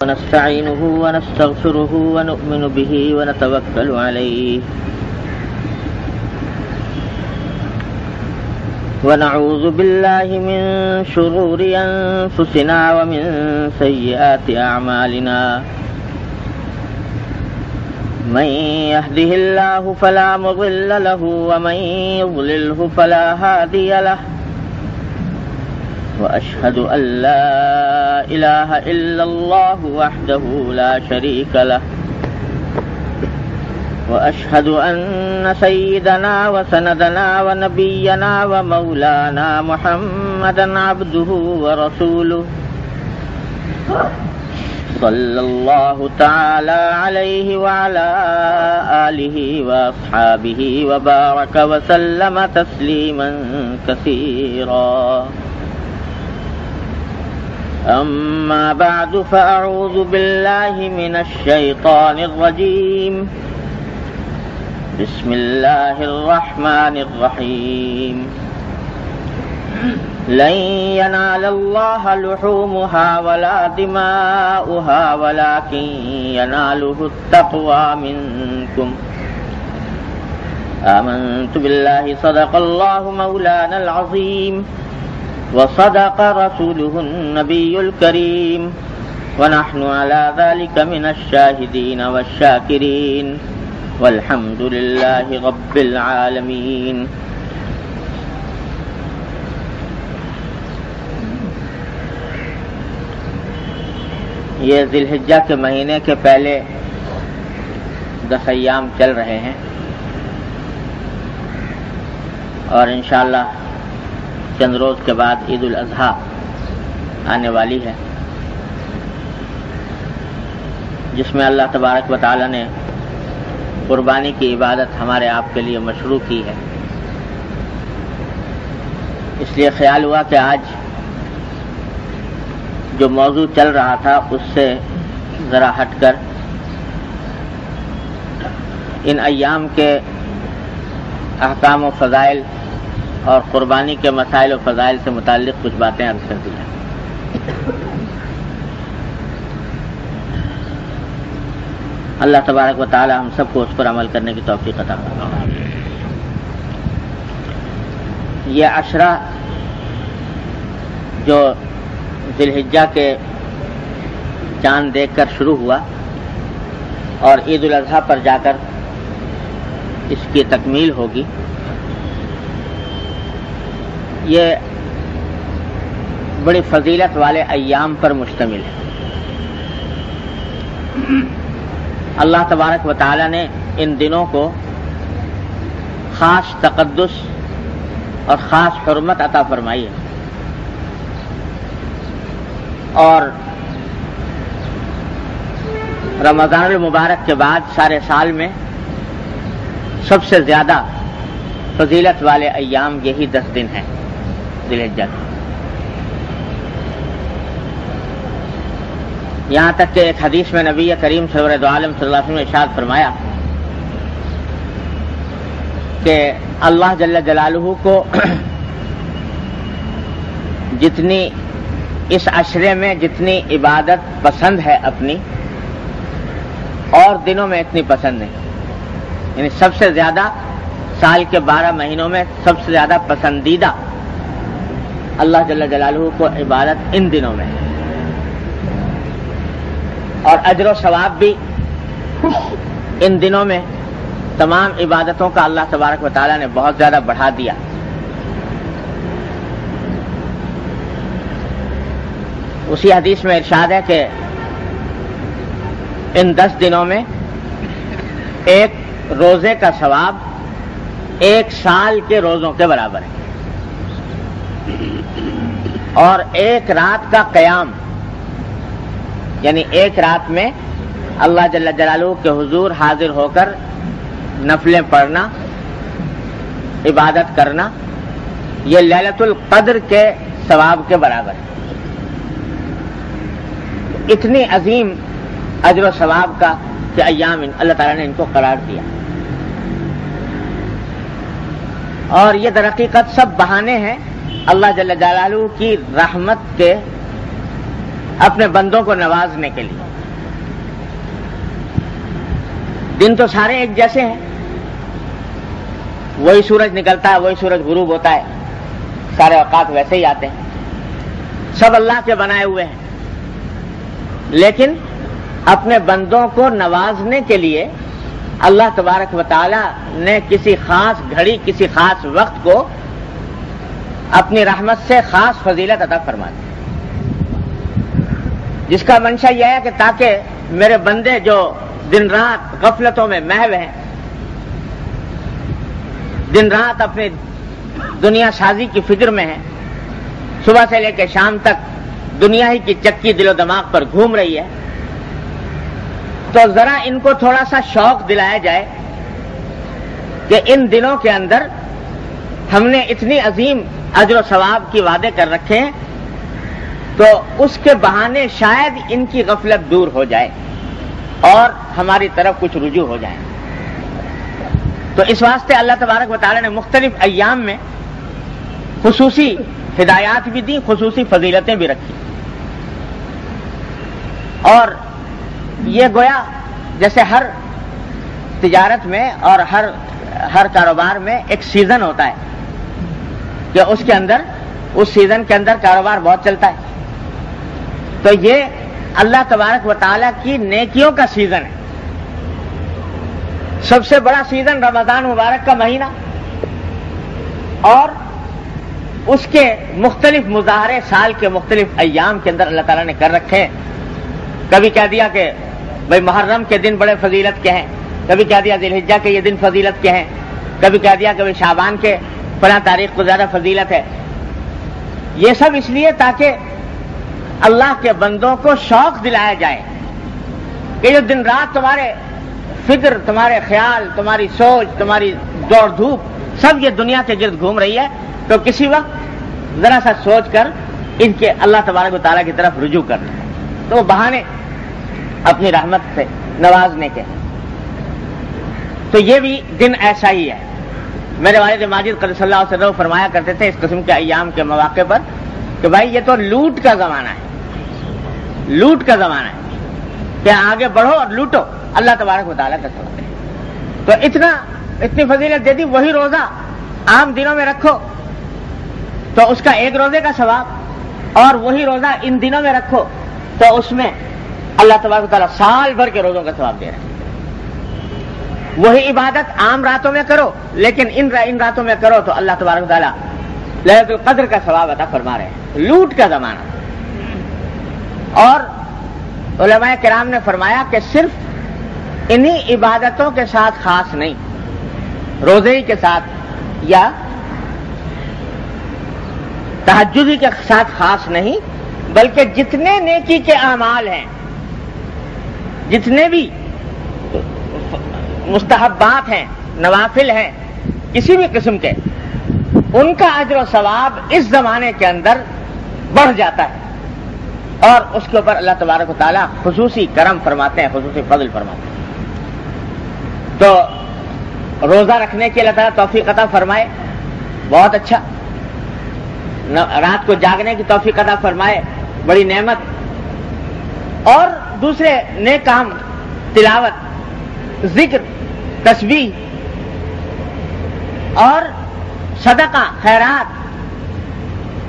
ونستعينه ونستغفره ونؤمن به ونتوكل عليه ونعوذ بالله من شرور أنفسنا ومن سيئات أعمالنا من يهده الله فلا مضل له ومن يضلله فلا هادي له وأشهد أن لا إله إلا الله وحده لا شريك له وأشهد أن سيدنا وسندنا ونبينا ومولانا محمدا عبده ورسوله صلى الله تعالى عليه وعلى آله وأصحابه وبارك وسلم تسليما كثيرا. أما بعد فأعوذ بالله من الشيطان الرجيم. بسم الله الرحمن الرحيم. لن ينال الله لحومها ولا دماؤها ولكن يناله التقوى منكم. آمنت بالله صدق الله مولانا العظيم وصدق رسوله النبي الكريم ونحن على ذلك من الشاهدين والشاكرين والحمد لله رب العالمين. یہ ذی الحجہ کے مہینے کے پہلے 10 ایام چل رہے ہیں اور انشاءاللہ چند روز کے بعد عید الاضحیٰ آنے والی ہے، جس میں اللہ تبارک و تعالی نے قربانی کی عبادت ہمارے آپ کے لیے مشروع کی ہے. اس لیے خیال ہوا کہ آج جو موضوع چل رہا تھا اس سے ذرا ہٹ کر ان ایام کے احکام و فضائل اور قربانی کے مسائل و فضائل سے متعلق کچھ باتیں عرض کر دی جائیں. اللہ تبارک و تعالی ہم سب کو اس پر عمل کرنے کی توفیق عطا فرمائے. یہ عشرہ جو ذی الحجہ کے چاند دیکھ کر شروع ہوا اور عید الاضحیٰ پر جا کر اس کی تکمیل ہوگی، یہ بڑی فضیلت والے ایام پر مشتمل ہے. اللہ تبارک و تعالی نے ان دنوں کو خاص تقدس اور خاص حرمت عطا فرمائی ہے، اور رمضان المبارک کے بعد سارے سال میں سب سے زیادہ فضیلت والے ایام یہی 10 دن ہیں ذی الحجہ کے. یہاں تک کہ ایک حدیث میں نبی کریم سرور دو عالم صلی اللہ علیہ وسلم نے ارشاد فرمایا کہ اللہ جل جلالہ کو جتنی اس عشرے میں جتنی عبادت پسند ہے اپنی، اور دنوں میں اتنی پسند نہیں. یعنی سب سے زیادہ سال کے 12 مہینوں میں سب سے زیادہ پسندیدہ اللہ جل جلالہ کو عبادت ان دنوں میں ہے، اور اجر و ثواب بھی ان دنوں میں تمام عبادتوں کا اللہ تبارک و تعالی نے بہت زیادہ بڑھا دیا. اسی حدیث میں ارشاد ہے کہ ان 10 دنوں میں ایک روزے کا ثواب 1 سال کے روزوں کے برابر ہے، اور 1 رات کا قیام، یعنی 1 رات میں اللہ جل جلالہ کے حضور حاضر ہو کر نفلیں پڑھنا، عبادت کرنا، یہ لیلۃ القدر کے ثواب کے برابر ہے. اتنی عظیم اجر و ثواب کا کہ ایام اللہ تعالیٰ نے ان کو قرار دیا. اور یہ در حقیقت سب بہانے ہیں اللہ جل جلالہ کی رحمت کے اپنے بندوں کو نوازنے کے لیے. دن تو سارے ایک جیسے ہیں، وہی سورج نکلتا ہے، وہی سورج غروب ہوتا ہے، سارے اوقات ویسے ہی آتے ہیں، سب اللہ کے بنائے ہوئے ہیں. لیکن اپنے بندوں کو نوازنے کے لیے اللہ تبارک و تعالی نے کسی خاص گھڑی، کسی خاص وقت کو اپنی رحمت سے خاص فضیلت عطا فرما دی، جس کا منشا یہ ہے کہ تاکہ میرے بندے جو دن رات غفلتوں میں محو ہیں، دن رات اپنی دنیا سازی کی فکر میں ہیں، صبح سے لے کے شام تک دنیا ہی کی چکی دل و دماغ پر گھوم رہی ہے، تو ذرا ان کو تھوڑا سا شوق دلایا جائے کہ ان دنوں کے اندر ہم نے اتنی عظیم اجر و ثواب کی وعدے کر رکھے ہیں، تو اس کے بہانے شاید ان کی غفلت دور ہو جائے اور ہماری طرف کچھ رجوع ہو جائے. تو اس واسطے اللہ تبارک و تعالی نے مختلف ایام میں خصوصی ہدایات بھی دی، خصوصی فضیلتیں بھی رکھی. اور یہ گویا جیسے ہر تجارت میں اور ہر کاروبار میں ایک سیزن ہوتا ہے کہ اس کے اندر، اس سیزن کے اندر کاروبار بہت چلتا ہے، تو یہ اللہ تبارک و تعالیٰ کی نیکیوں کا سیزن ہے. سب سے بڑا سیزن رمضان مبارک کا مہینہ اور اس کے مختلف مظاہرے سال کے مختلف ایام کے اندر اللہ تعالیٰ نے کر رکھے ہیں. کبھی کہہ دیا کہ بھئی محرم کے دن بڑے فضیلت کے ہیں، کبھی کہہ دیا ذی الحجہ کے یہ دن فضیلت کے ہیں، کبھی کہہ دیا کہ بھئی شعبان کے فلاں تاریخ کو زیادہ فضیلت ہے. یہ سب اس لیے تاکہ اللہ کے بندوں کو شوق دلایا جائے کہ جو دن رات تمہارے فکر، تمہارے خیال، تمہاری سوچ، تمہاری دوڑ دھوپ سب یہ دنیا کے گرد گھوم رہی ہے، تو کسی وقت ذرا سا سوچ کر ان کے اللہ تبارک و تعالیٰ کی طرف رجوع کرنا ہے. تو وہ بہانے اپنی رحمت سے نوازنے کے. تو یہ بھی دن ایسا ہی ہے. میرے والد ماجد قدس اللہ علیہ وسلم فرمایا کرتے تھے اس قسم کے ایام کے مواقع پر کہ بھائی یہ تو لوٹ کا زمانہ ہے، لوٹ کا زمانہ ہے کہ آگے بڑھو اور لوٹو، اللہ تبارک و تعالیٰ کا ثواب ہے. تو اتنی فضیلت دے دی. وہی روزہ عام دنوں میں رکھو تو اس کا ایک روزے کا ثواب، اور وہی روزہ ان دنوں میں رکھو تو اس میں اللہ تبارک و تعالیٰ سال بھر کے روزوں کا ثواب دے رہے ہیں. وہی عبادت عام راتوں میں کرو لیکن ان راتوں میں کرو تو اللہ تبارک و تعالیٰ لیلۃ القدر کا ثواب عطا فرما رہے ہیں. لوٹ کا زمانہ. اور علماء کرام نے فرمایا کہ صرف انہی عبادتوں کے ساتھ خاص نہیں، روزے ہی کے ساتھ یا تہجد ہی کے ساتھ خاص نہیں، بلکہ جتنے نیکی کے اعمال ہیں، جتنے بھی مستحبات ہیں، نوافل ہیں کسی بھی قسم کے، ان کا اجر و ثواب اس زمانے کے اندر بڑھ جاتا ہے اور اس کے اوپر اللہ تبارک و تعالیٰ خصوصی کرم فرماتے ہیں، خصوصی فضل فرماتے ہیں. تو روزہ رکھنے کے اللہ تعالیٰ توفیق عطا فرمائے، بہت اچھا. رات کو جاگنے کی توفیق عطا فرمائے، بڑی نعمت. اور دوسرے نیک کام، تلاوت، ذکر، تسبیح اور صدقہ، خیرات،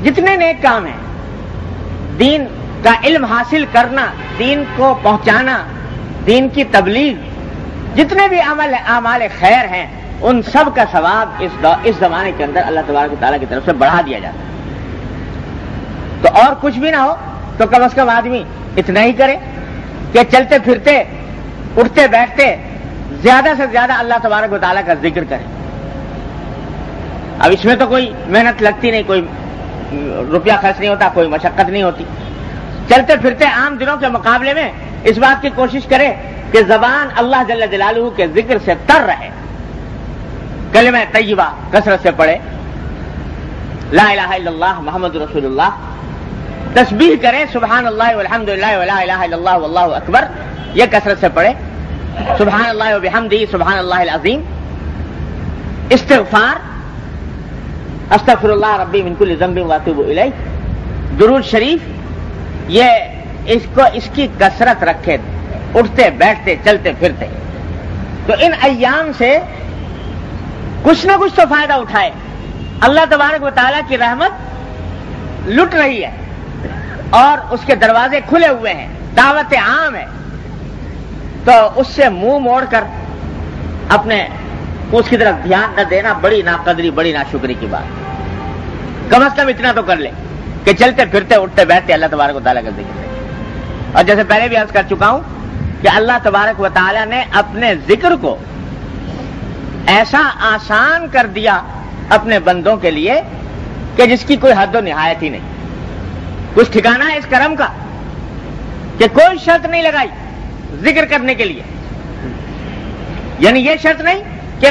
جتنے نیک کام ہیں، دین کا علم حاصل کرنا، دین کو پہنچانا، دین کی تبلیغ، جتنے بھی اعمال خیر ہیں ان سب کا ثواب اس زمانے کے اندر اللہ تبارک و تعالیٰ کی طرف سے بڑھا دیا جاتا ہے. تو اور کچھ بھی نہ ہو تو کم از کم آدمی اتنا ہی کرے کہ چلتے پھرتے، اٹھتے بیٹھتے زیادہ سے زیادہ اللہ تبارک و تعالیٰ کا ذکر کرے. اب اس میں تو کوئی محنت لگتی نہیں، کوئی روپیہ خرچ نہیں ہوتا، کوئی مشقت نہیں ہوتی. چلتے پھرتے عام دنوں کے مقابلے میں اس بات کی کوشش کرے کہ زبان اللہ جل جلالہ کے ذکر سے تر رہے، کلمہ طیبہ کثرت سے پڑھے، لا الہ الا اللہ محمد رسول اللہ، تسبیح کرے سبحان اللہ والحمد للہ ولا الہ الا اللہ واللہ اکبر، یہ کثرت سے پڑھے، سبحان اللہ وبحمدہ سبحان اللہ العظیم، استغفار، استغفر اللہ ربی من کل ذنب واتوب الیہ، درود شریف، یہ اس کی کثرت رکھے، اٹھتے بیٹھتے چلتے پھرتے، تو ان ایام سے کچھ نہ کچھ تو فائدہ اٹھائے۔ اللہ تبارک و تعالیٰ کی رحمت لٹ رہی ہے اور اس کے دروازے کھلے ہوئے ہیں، دعوت عام ہے، تو اس سے منہ موڑ کر اپنے اس کی طرف دھیان نہ دینا بڑی ناقدری، بڑی ناشکری کی بات۔ کم از کم اتنا تو کر لے کہ چلتے پھرتے اٹھتے بیٹھتے اللہ تبارک و تعالیٰ کا ذکر کرے۔ اور جیسے پہلے بھی عرض کر چکا ہوں کہ اللہ تبارک و تعالیٰ نے اپنے ذکر کو ایسا آسان کر دیا اپنے بندوں کے لیے کہ جس کی کوئی حد و نہایت ہی نہیں۔ کچھ ٹھکانہ ہے اس کرم کا کہ کوئی شرط نہیں لگائی ذکر کرنے کے لیے، یعنی یہ شرط نہیں کہ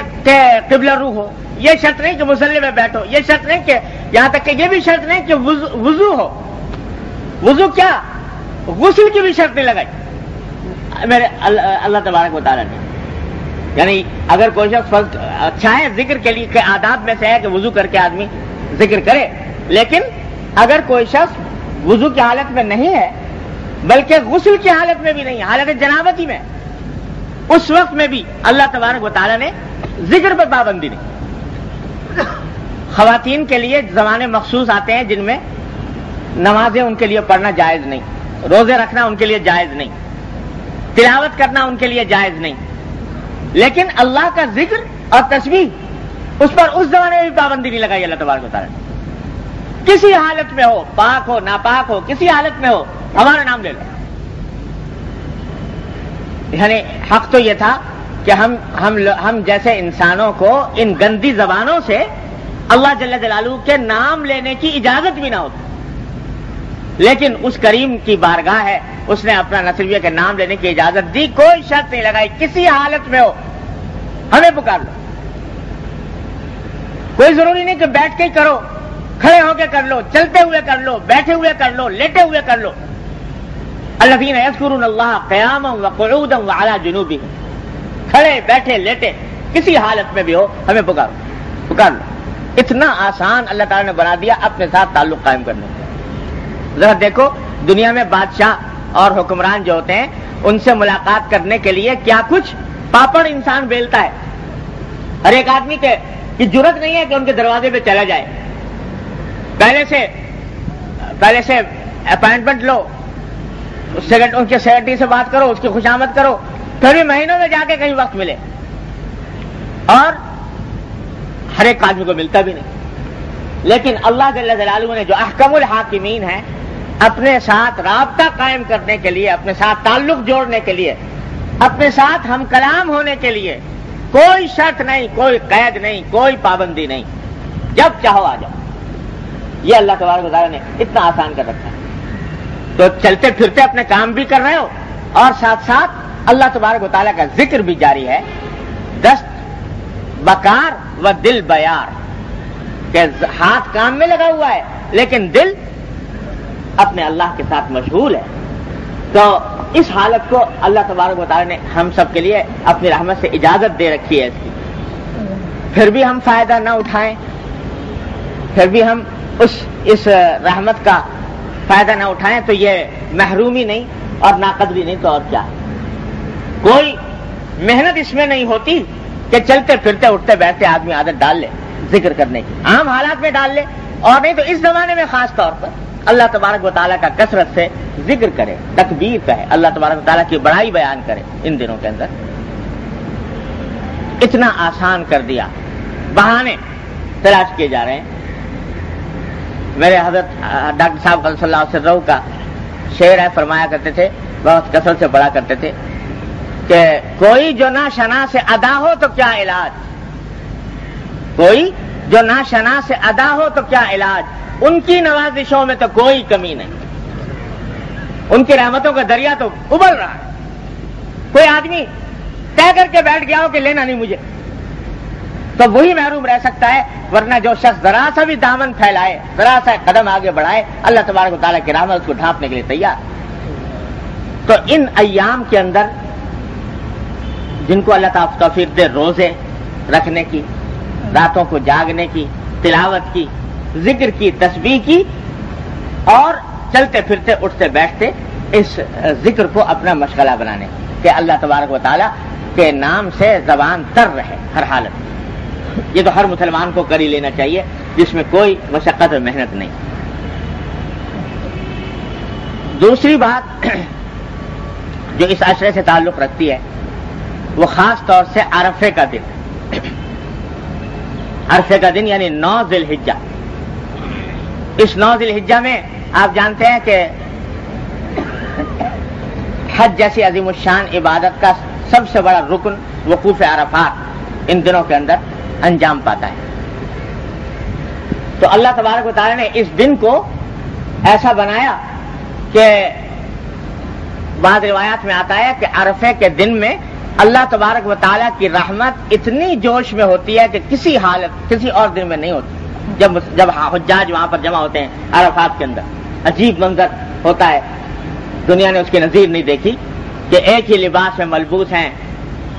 قبلہ رو ہو، یہ شرط نہیں کہ مصلی میں بیٹھو، یہ شرط نہیں کہ یہاں تک کہ یہ بھی شرط نہیں کہ وضو ہو۔ وضو کیا، غسل کی بھی شرط نہیں لگائی میرے اللہ تبارک و تعالیٰ نے۔ یعنی اگر کوئی شخص اچھا ہے ذکر کے لیے کہ آداب میں سے ہے کہ وضو کر کے آدمی ذکر کرے، لیکن اگر کوئی شخص وضو کی حالت میں نہیں ہے بلکہ غسل کی حالت میں بھی نہیں، حالت جنابت ہی میں، اس وقت میں بھی اللہ تبارک و تعالیٰ نے ذکر پر پابندی نہیں۔ خواتین کے لیے زمانے مخصوص آتے ہیں جن میں نمازیں ان کے لیے پڑھنا جائز نہیں، روزے رکھنا ان کے لیے جائز نہیں، تلاوت کرنا ان کے لیے جائز نہیں، لیکن اللہ کا ذکر اور تسبیح اس پر اس زمانے میں بھی پابندی نہیں لگائی اللہ تبارک و تعالیٰ نے۔ کسی حالت میں ہو، پاک ہو ناپاک ہو، کسی حالت میں ہو، ہمارا نام لے لو۔ یعنی حق تو یہ تھا کہ ہم جیسے انسانوں کو ان گندی زبانوں سے اللہ جل جلالہ کے نام لینے کی اجازت بھی نہ ہوتی، لیکن اس کریم کی بارگاہ ہے، اس نے اپنا نصیبیہ کے نام لینے کی اجازت دی، کوئی شرط نہیں لگائی، کسی حالت میں ہو ہمیں پکار لو۔ کوئی ضروری نہیں کہ بیٹھ کے ہی کرو، کھڑے ہو کے کر لو، چلتے ہوئے کر لو، بیٹھے ہوئے کر لو، لیٹے ہوئے کر لو۔ الذین یذکرون اللہ قیاما وقعودا وعلی جنوبہم، کھڑے بیٹھے لیٹے کسی حالت میں بھی ہو ہمیں پکار لو۔ اتنا آسان اللہ تعالیٰ نے بنا دیا اپنے ساتھ تعلق قائم کرنے کا۔ ذرا دیکھو دنیا میں بادشاہ اور حکمران جو ہوتے ہیں ان سے ملاقات کرنے کے لیے کیا کچھ پاپڑ انسان بیلتا ہے۔ ہر ایک آدمی کی جرت نہیں ہے کہ ان کے دروازے پہ چلا جائے، پہلے سے اپائنٹمنٹ لو، ان کے سیکرٹری سے بات کرو، اس کی خوشامد کرو، پھر بھی مہینوں میں جا کے کہیں وقت ملے، اور ہر ایک آدمی کو ملتا بھی نہیں۔ لیکن اللہ جل جلالہ نے جو احکم الحاکمین ہیں، اپنے ساتھ رابطہ قائم کرنے کے لیے، اپنے ساتھ تعلق جوڑنے کے لیے، اپنے ساتھ ہم کلام ہونے کے لیے کوئی شرط نہیں، کوئی قید نہیں، کوئی پابندی نہیں، جب چاہو آ جاؤ۔ یہ اللہ تبارک و تعالیٰ نے اتنا آسان کر رکھا ہے، تو چلتے پھرتے اپنے کام بھی کر رہے ہو اور ساتھ ساتھ اللہ تبارک و تعالیٰ کا ذکر بھی جاری ہے، دست بکار و دل بیار، کہ ہاتھ کام میں لگا ہوا ہے لیکن دل اپنے اللہ کے ساتھ مشغول ہے۔ تو اس حالت کو اللہ تبارک و تعالیٰ نے ہم سب کے لیے اپنی رحمت سے اجازت دے رکھی ہے اس کی، پھر بھی ہم فائدہ نہ اٹھائیں، پھر بھی ہم اس رحمت کا فائدہ نہ اٹھائیں تو یہ محرومی نہیں اور ناقدری نہیں تو اور کیا ہے۔ کوئی محنت اس میں نہیں ہوتی کہ چلتے پھرتے اٹھتے بیٹھتے آدمی عادت ڈال لے ذکر کرنے کی، عام حالات میں ڈال لے، اور نہیں تو اس زمانے میں خاص طور پر اللہ تبارک و تعالیٰ کا کثرت سے ذکر کرے، تکبیر کہے، اللہ تبارک و تعالیٰ کی بڑائی بیان کرے۔ ان دنوں کے اندر اتنا آسان کر دیا، بہانے تلاش کیے جا رہے ہیں۔ میرے حضرت ڈاکٹر صاحب صلی اللہ علیہ وسلم کا شعر ہے، فرمایا کرتے تھے، بہت کثرت سے پڑھا کرتے تھے کہ کوئی جو نہ شنا سے ادا ہو تو کیا علاج، کوئی جو نہ شنا سے ادا ہو تو کیا علاج، ان کی نوازشوں میں تو کوئی کمی نہیں، ان کی رحمتوں کا دریا تو ابل رہا ہے۔ کوئی آدمی طے کر کے بیٹھ گیا ہو کہ لینا نہیں مجھے، تو وہی محروم رہ سکتا ہے، ورنہ جو شخص ذرا سا بھی دامن پھیلائے، ذرا سا قدم آگے بڑھائے، اللہ تبارک و تعالیٰ کی رحمت اس کو ڈھانپنے کے لیے تیار۔ تو ان ایام کے اندر جن کو اللہ تعالیٰ توفیق دے روزے رکھنے کی، راتوں کو جاگنے کی، تلاوت کی، ذکر کی، تسبیح کی، اور چلتے پھرتے اٹھتے بیٹھتے اس ذکر کو اپنا مشغلہ بنانے کہ اللہ تبارک و تعالیٰ کے نام سے زبان تر رہے ہر حالت میں. یہ تو ہر مسلمان کو کر ہی لینا چاہیے جس میں کوئی مشقت اور محنت نہیں. دوسری بات جو اس عشرے سے تعلق رکھتی ہے وہ خاص طور سے عرفے کا دن. عرفے کا دن یعنی 9 ذی الحجہ. اس 9 ذی الحجہ میں آپ جانتے ہیں کہ حج جیسی عظیم الشان عبادت کا سب سے بڑا رکن وقوف عرفات ان دنوں کے اندر انجام پاتا ہے. تو اللہ تبارک و تعالیٰ نے اس دن کو ایسا بنایا کہ بعض روایات میں آتا ہے کہ عرفے کے دن میں اللہ تبارک و تعالیٰ کی رحمت اتنی جوش میں ہوتی ہے کہ کسی حالت کسی اور دن میں نہیں ہوتی. جب حجاج وہاں پر جمع ہوتے ہیں عرفات کے اندر عجیب منظر ہوتا ہے, دنیا نے اس کی نظیر نہیں دیکھی کہ ایک ہی لباس میں ملبوس ہیں,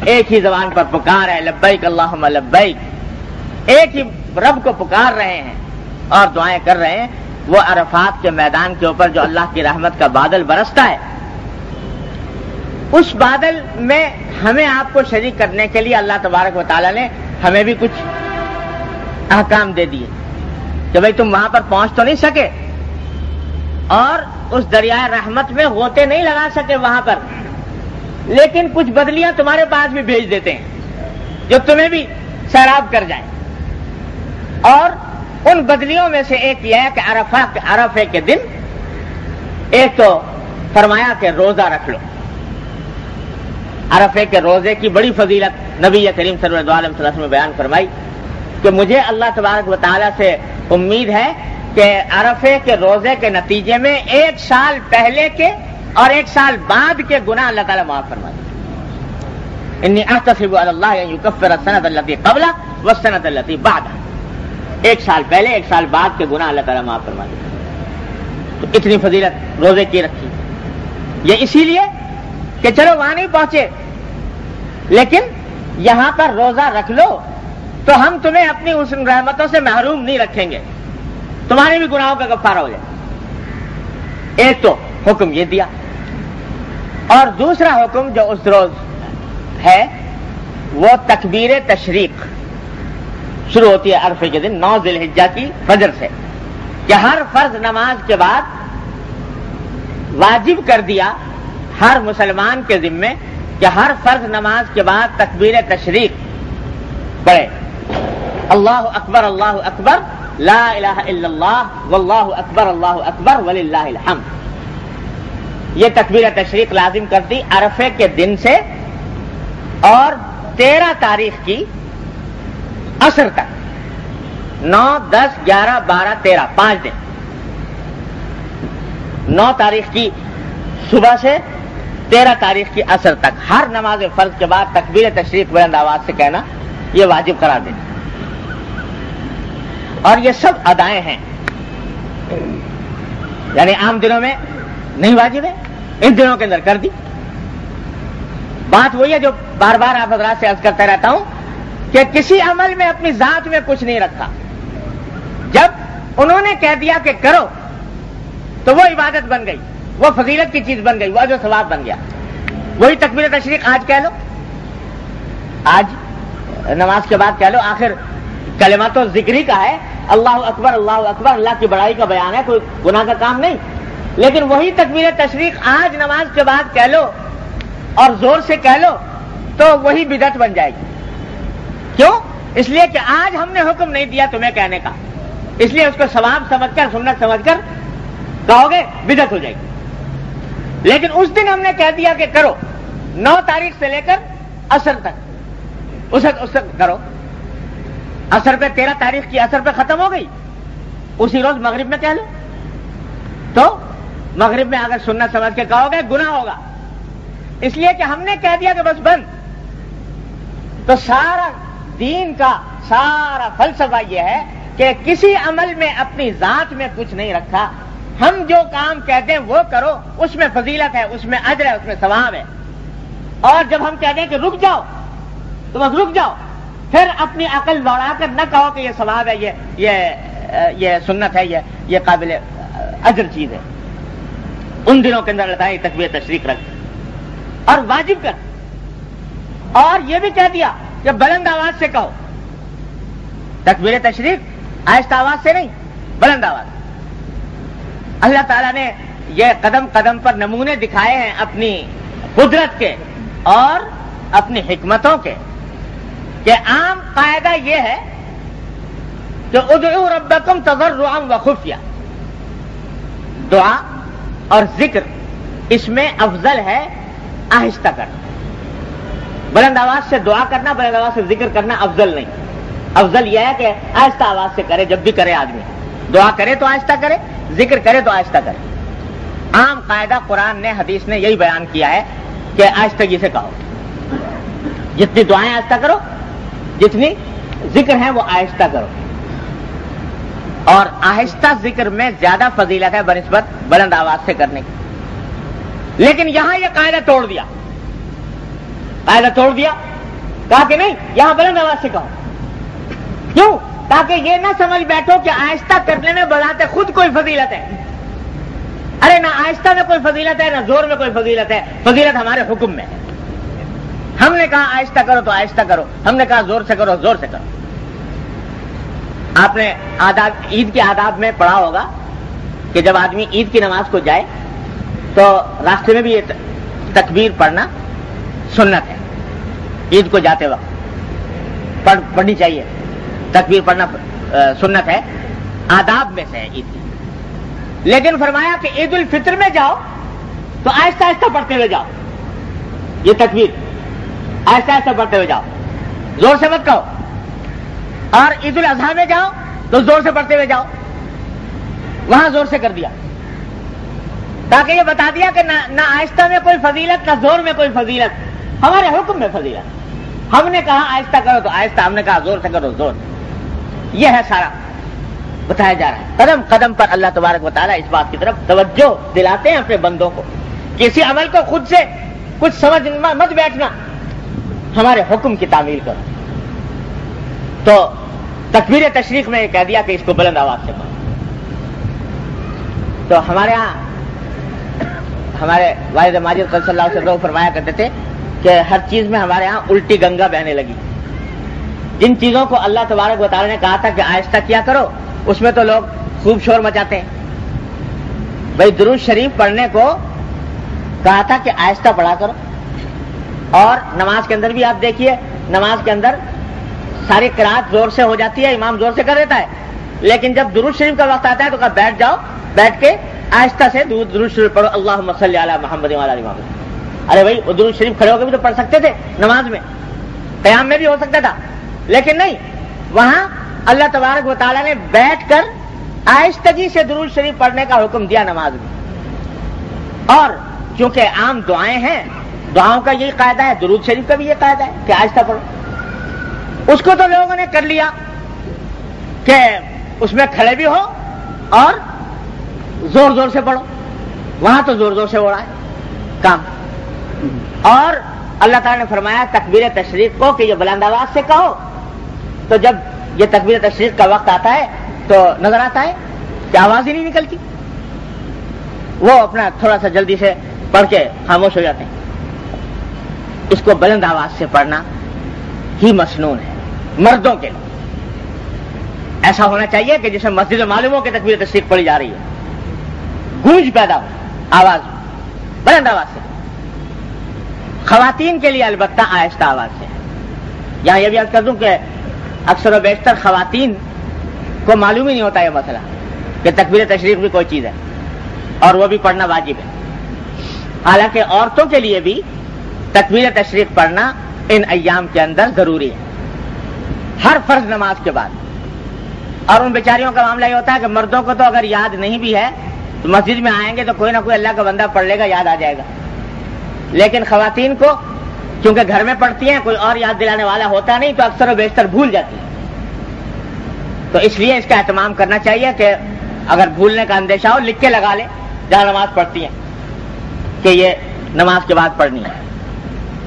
ایک ہی زبان پر پکار ہے لبیک اللہم لبیک, ایک ہی رب کو پکار رہے ہیں اور دعائیں کر رہے ہیں. وہ عرفات کے میدان کے اوپر جو اللہ کی رحمت کا بادل برستا ہے, اس بادل میں ہمیں آپ کو شریک کرنے کے لیے اللہ تبارک و تعالیٰ نے ہمیں بھی کچھ احکام دے دیے کہ بھئی تم وہاں پر پہنچ تو نہیں سکے اور اس دریائے رحمت میں غوطے نہیں لگا سکے وہاں پر, لیکن کچھ بدلیاں تمہارے پاس بھی بھیج دیتے ہیں جو تمہیں بھی سیراب کر جائیں. اور ان بدلیوں میں سے ایک یہ ہے کہ عرفے کے دن ایک تو فرمایا کہ روزہ رکھ لو. عرفے کے روزے کی بڑی فضیلت نبی کریم صلی اللہ علیہ وسلم نے بیان فرمائی کہ مجھے اللہ تبارک و تعالیٰ سے امید ہے کہ عرفے کے روزے کے نتیجے میں 1 سال پہلے کے اور 1 سال بعد کے گناہ اللہ تعالیٰ معاف فرما دے. انی احتسب علی اللہ ان یکفر السنۃ التی قبلہ والسنۃ التی بعدہ. 1 سال پہلے 1 سال بعد کے گناہ اللہ تعالیٰ معاف فرما دے. تو اتنی فضیلت روزے کی رکھی. یہ اسی لیے کہ چلو وہاں نہیں پہنچے لیکن یہاں پر روزہ رکھ لو تو ہم تمہیں اپنی اس رحمتوں سے محروم نہیں رکھیں گے, تمہارے بھی گناہوں کا کفارہ ہو جائے. ایک تو حکم یہ دیا, اور دوسرا حکم جو اس روز ہے وہ تکبیر تشریق شروع ہوتی ہے عرفے کے دن 9 ذی الحجہ کی فجر سے, کہ ہر فرض نماز کے بعد واجب کر دیا ہر مسلمان کے ذمے کہ ہر فرض نماز کے بعد تکبیر تشریق پڑھے, اللہ اکبر لا الہ الا اللہ واللہ اکبر وللہ الحمد. یہ تکبیر تشریق لازم کر دی عرفے کے دن سے اور 13 تاریخ کی عصر تک. 9, 10, 11, 12, 13 5 دن. 9 تاریخ کی صبح سے 13 تاریخ کی عصر تک ہر نماز فرض کے بعد تکبیر تشریق بلند آواز سے کہنا یہ واجب قرار دیں. اور یہ سب ادائیں ہیں, یعنی عام دنوں میں نہیں واجب ہے, ان دنوں کے اندر کر دی. بات وہی ہے جو بار بار آپ حضرات سے عرض کرتا رہتا ہوں کہ کسی عمل میں اپنی ذات میں کچھ نہیں رکھا. جب انہوں نے کہہ دیا کہ کرو تو وہ عبادت بن گئی, وہ فضیلت کی چیز بن گئی, وہ اجر و ثواب بن گیا. وہی تکبیر تشریق آج کہہ لو, آج نماز کے بعد کہہ لو. آخر کلمہ تو ذکری کا ہے, اللہ اکبر, اللہ کی بڑائی کا بیان ہے, کوئی گناہ کا کام نہیں. لیکن وہی تکبیر تشریق آج نماز کے بعد کہہ لو اور زور سے کہہ لو تو وہی بدعت بن جائے گی. کیوں؟ اس لیے کہ آج ہم نے حکم نہیں دیا تمہیں کہنے کا, اس لیے اس کو ثواب سمجھ کر سنت سمجھ کر کہو گے بدعت ہو جائے گی. لیکن اس دن ہم نے کہہ دیا کہ کرو, 9 تاریخ سے لے کر عصر تک, اس وقت کرو. عصر پہ 13 تاریخ کی عصر پہ ختم ہو گئی, اسی روز مغرب میں کہہ لو تو مغرب میں اگر سنت سمجھ کے کہو گے گناہ ہوگا. اس لیے کہ ہم نے کہہ دیا کہ بس بند. تو سارا دین کا سارا فلسفہ یہ ہے کہ کسی عمل میں اپنی ذات میں کچھ نہیں رکھا. ہم جو کام کہتے ہیں وہ کرو, اس میں فضیلت ہے, اس میں اجر ہے, اس میں ثواب ہے. اور جب ہم کہتے ہیں کہ رک جاؤ تو بس رک جاؤ, پھر اپنی عقل دوڑا کر نہ کہو کہ یہ ثواب ہے, یہ سنت ہے, یہ قابل اجر چیز ہے. ان دنوں کے اندر اللہ تعالیٰ نے تکبیر تشریق رکھ اور واجب کر، اور یہ بھی کہہ دیا کہ بلند آواز سے کہو، تکبیر تشریق آہستہ آواز سے نہیں، بلند آواز۔ اللہ تعالیٰ نے یہ قدم قدم پر نمونے دکھائے ہیں اپنی قدرت کے اور اپنی حکمتوں کے، کہ عام قاعدہ یہ ہے کہ ادعوا ربکم تضرعا وخفیہ، دعا اور ذکر اس میں افضل ہے آہستہ کرنا۔ بلند آواز سے دعا کرنا، بلند آواز سے ذکر کرنا افضل نہیں، افضل یہ ہے کہ آہستہ آواز سے کرے، جب بھی کرے آدمی، دعا کرے تو آہستہ کرے، ذکر کرے تو آہستہ کرے۔ عام قاعدہ قرآن نے، حدیث نے یہی بیان کیا ہے کہ آہستگی سے کہو، جتنی دعائیں آہستہ کرو، جتنی ذکر ہیں وہ آہستہ کرو، اور آہستہ ذکر میں زیادہ فضیلت ہے بنسبت بلند آواز سے کرنے کی۔ لیکن یہاں یہ قاعدہ توڑ دیا، قاعدہ توڑ دیا، کہا کہ نہیں یہاں بلند آواز سے کہو۔ کیوں؟ تاکہ یہ نہ سمجھ بیٹھو کہ آہستہ کرنے میں بذات خود کوئی فضیلت ہے۔ ارے نہ آہستہ میں کوئی فضیلت ہے، نہ زور میں کوئی فضیلت ہے، فضیلت ہمارے حکم میں ہے۔ ہم نے کہا آہستہ کرو تو آہستہ کرو، ہم نے کہا زور سے کرو زور سے کرو۔ آپ نے آداب عید کے آداب میں پڑھا ہوگا کہ جب آدمی عید کی نماز کو جائے تو راستے میں بھی یہ تکبیر پڑھنا سنت ہے، عید کو جاتے وقت پڑھنی چاہیے، تکبیر پڑھنا سنت ہے، آداب میں سے ہے عید کی۔ لیکن فرمایا کہ عید الفطر میں جاؤ تو آہستہ آہستہ پڑھتے ہوئے جاؤ، یہ تکبیر آہستہ آہستہ پڑھتے ہوئے جاؤ، زور سے مت کہو۔ اور عید الاضحیٰ میں جاؤ تو زور سے پڑھتے ہوئے جاؤ، وہاں زور سے کر دیا، تاکہ یہ بتا دیا کہ نہ آہستہ میں کوئی فضیلت، نہ زور میں کوئی فضیلت، ہمارے حکم میں فضیلت۔ ہم نے کہا آہستہ کرو تو آہستہ، ہم نے کہا زور سے کرو زور سے۔ یہ ہے سارا بتایا جا رہا ہے۔ قدم قدم پر اللہ تبارک و تعالیٰ اس بات کی طرف توجہ دلاتے ہیں اپنے بندوں کو، کسی عمل کو خود سے کچھ سمجھ مت بیٹھنا، ہمارے حکم کی تعمیل کرو۔ تو تکبیر تشریق میں یہ کہہ دیا کہ اس کو بلند آواز سے پڑھو۔ تو ہمارے ہاں ہمارے والد ماجد صلی اللہ علیہ وسلم فرمایا کرتے تھے کہ ہر چیز میں ہمارے ہاں الٹی گنگا بہنے لگی۔ جن چیزوں کو اللہ تبارک و تعالیٰ نے کہا تھا کہ آہستہ کیا کرو، اس میں تو لوگ خوب شور مچاتے ہیں۔ بھائی درود شریف پڑھنے کو کہا تھا کہ آہستہ پڑھا کرو، اور نماز کے اندر بھی آپ دیکھیے، نماز کے اندر ساری قرات زور سے ہو جاتی ہے، امام زور سے کر دیتا ہے، لیکن جب درود شریف کا وقت آتا ہے تو کہا بیٹھ جاؤ، بیٹھ کے آہستہ سے درود شریف پڑھو، اللہم صلی علی محمد وعلی آل محمد۔ ارے بھائی وہ درود شریف کھڑے ہو کے بھی تو پڑھ سکتے تھے، نماز میں قیام میں بھی ہو سکتا تھا، لیکن نہیں، وہاں اللہ تبارک و تعالیٰ نے بیٹھ کر آہستگی سے درود شریف پڑھنے کا حکم دیا نماز میں۔ اور چونکہ عام دعائیں ہیں، دعاؤں کا یہی قاعدہ ہے، درود شریف کا بھی یہ قاعدہ ہے کہ آہستہ پڑھو۔ اس کو تو لوگوں نے کر لیا کہ اس میں کھڑے بھی ہو اور زور زور سے پڑھو، وہاں تو زور زور سے ہو رہا ہے کام۔ اور اللہ تعالیٰ نے فرمایا تکبیر تشریق کو کہ یہ بلند آواز سے کہو، تو جب یہ تکبیر تشریق کا وقت آتا ہے تو نظر آتا ہے کہ آواز ہی نہیں نکلتی، وہ اپنا تھوڑا سا جلدی سے پڑھ کے خاموش ہو جاتے ہیں۔ اس کو بلند آواز سے پڑھنا ہی مسنون ہے مردوں کے لیے۔ ایسا ہونا چاہیے کہ جسے مسجد معلوم ہو کہ تکبیر تشریق پڑھی جا رہی ہے، گونج پیدا ہو آواز بلند آواز سے۔ خواتین کے لیے البتہ آہستہ آواز سے۔ یہاں یہ بھی عرض کر دوں کہ اکثر و بیشتر خواتین کو معلوم ہی نہیں ہوتا یہ مسئلہ کہ تکبیر تشریق بھی کوئی چیز ہے اور وہ بھی پڑھنا واجب ہے۔ حالانکہ عورتوں کے لیے بھی تکبیر تشریق پڑھنا ان ایام کے اندر ضروری ہے، ہر فرض نماز کے بعد۔ اور ان بیچاریوں کا معاملہ یہ ہوتا ہے کہ مردوں کو تو اگر یاد نہیں بھی ہے تو مسجد میں آئیں گے تو کوئی نہ کوئی اللہ کا بندہ پڑھ لے گا، یاد آ جائے گا، لیکن خواتین کو کیونکہ گھر میں پڑھتی ہیں، کوئی اور یاد دلانے والا ہوتا نہیں، تو اکثر و بیشتر بھول جاتی ہے۔ تو اس لیے اس کا اہتمام کرنا چاہیے کہ اگر بھولنے کا اندیشہ ہو لکھ کے لگا لیں جہاں نماز پڑھتی ہیں کہ یہ نماز کے بعد پڑھنی ہے۔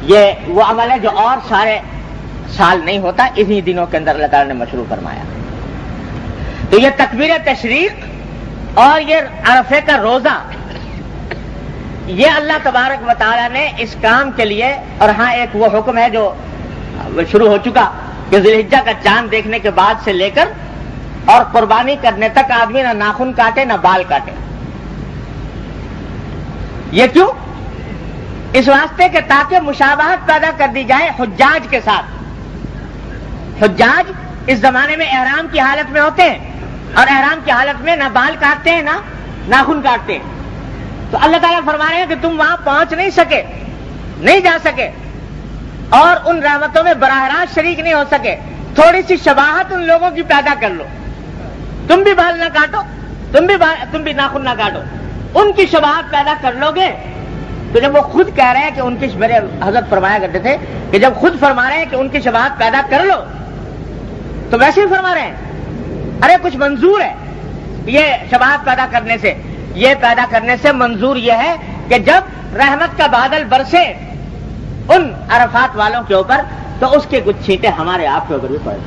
یہ وہ عمل ہے جو اور سارے سال نہیں ہوتا، انہی دنوں کے اندر اللہ تعالیٰ نے مشروع فرمایا۔ تو یہ تکبیر تشریق اور یہ عرفے کا روزہ یہ اللہ تبارک و تعالیٰ نے اس کام کے لیے، اور ہاں ایک وہ حکم ہے جو شروع ہو چکا کہ ذی الحجہ کا چاند دیکھنے کے بعد سے لے کر اور قربانی کرنے تک آدمی نہ ناخن کاٹے نہ بال کاٹے. یہ کیوں؟ اس واسطے کہ تاکہ مشابہت پیدا کر دی جائے حجاج کے ساتھ. حجاج اس زمانے میں احرام کی حالت میں ہوتے ہیں اور احرام کی حالت میں نہ بال کاٹتے ہیں نہ ناخن کاٹتے ہیں. تو اللہ تعالیٰ فرما رہے ہیں کہ تم وہاں پہنچ نہیں سکے، نہیں جا سکے اور ان رحمتوں میں براہ راست شریک نہیں ہو سکے. تھوڑی سی شباہت ان لوگوں کی پیدا کر لو. تم بھی بال نہ کاٹو، تم بھی ناخن نہ کاٹو. ان کی شباہت پیدا کر لو گے تو جب وہ خود کہہ رہے ہیں کہ ان کی، میرے حضرت فرمایا کرتے تھے کہ جب خود فرما رہے ہیں کہ ان کی شباہت پیدا کر لو تو ویسے ہی فرما رہے ہیں ارے کچھ منظور ہے یہ شباہت پیدا کرنے سے. یہ پیدا کرنے سے منظور یہ ہے کہ جب رحمت کا بادل برسے ان عرفات والوں کے اوپر تو اس کے کچھ چھینٹے ہمارے آپ کے اوپر بھی پڑے.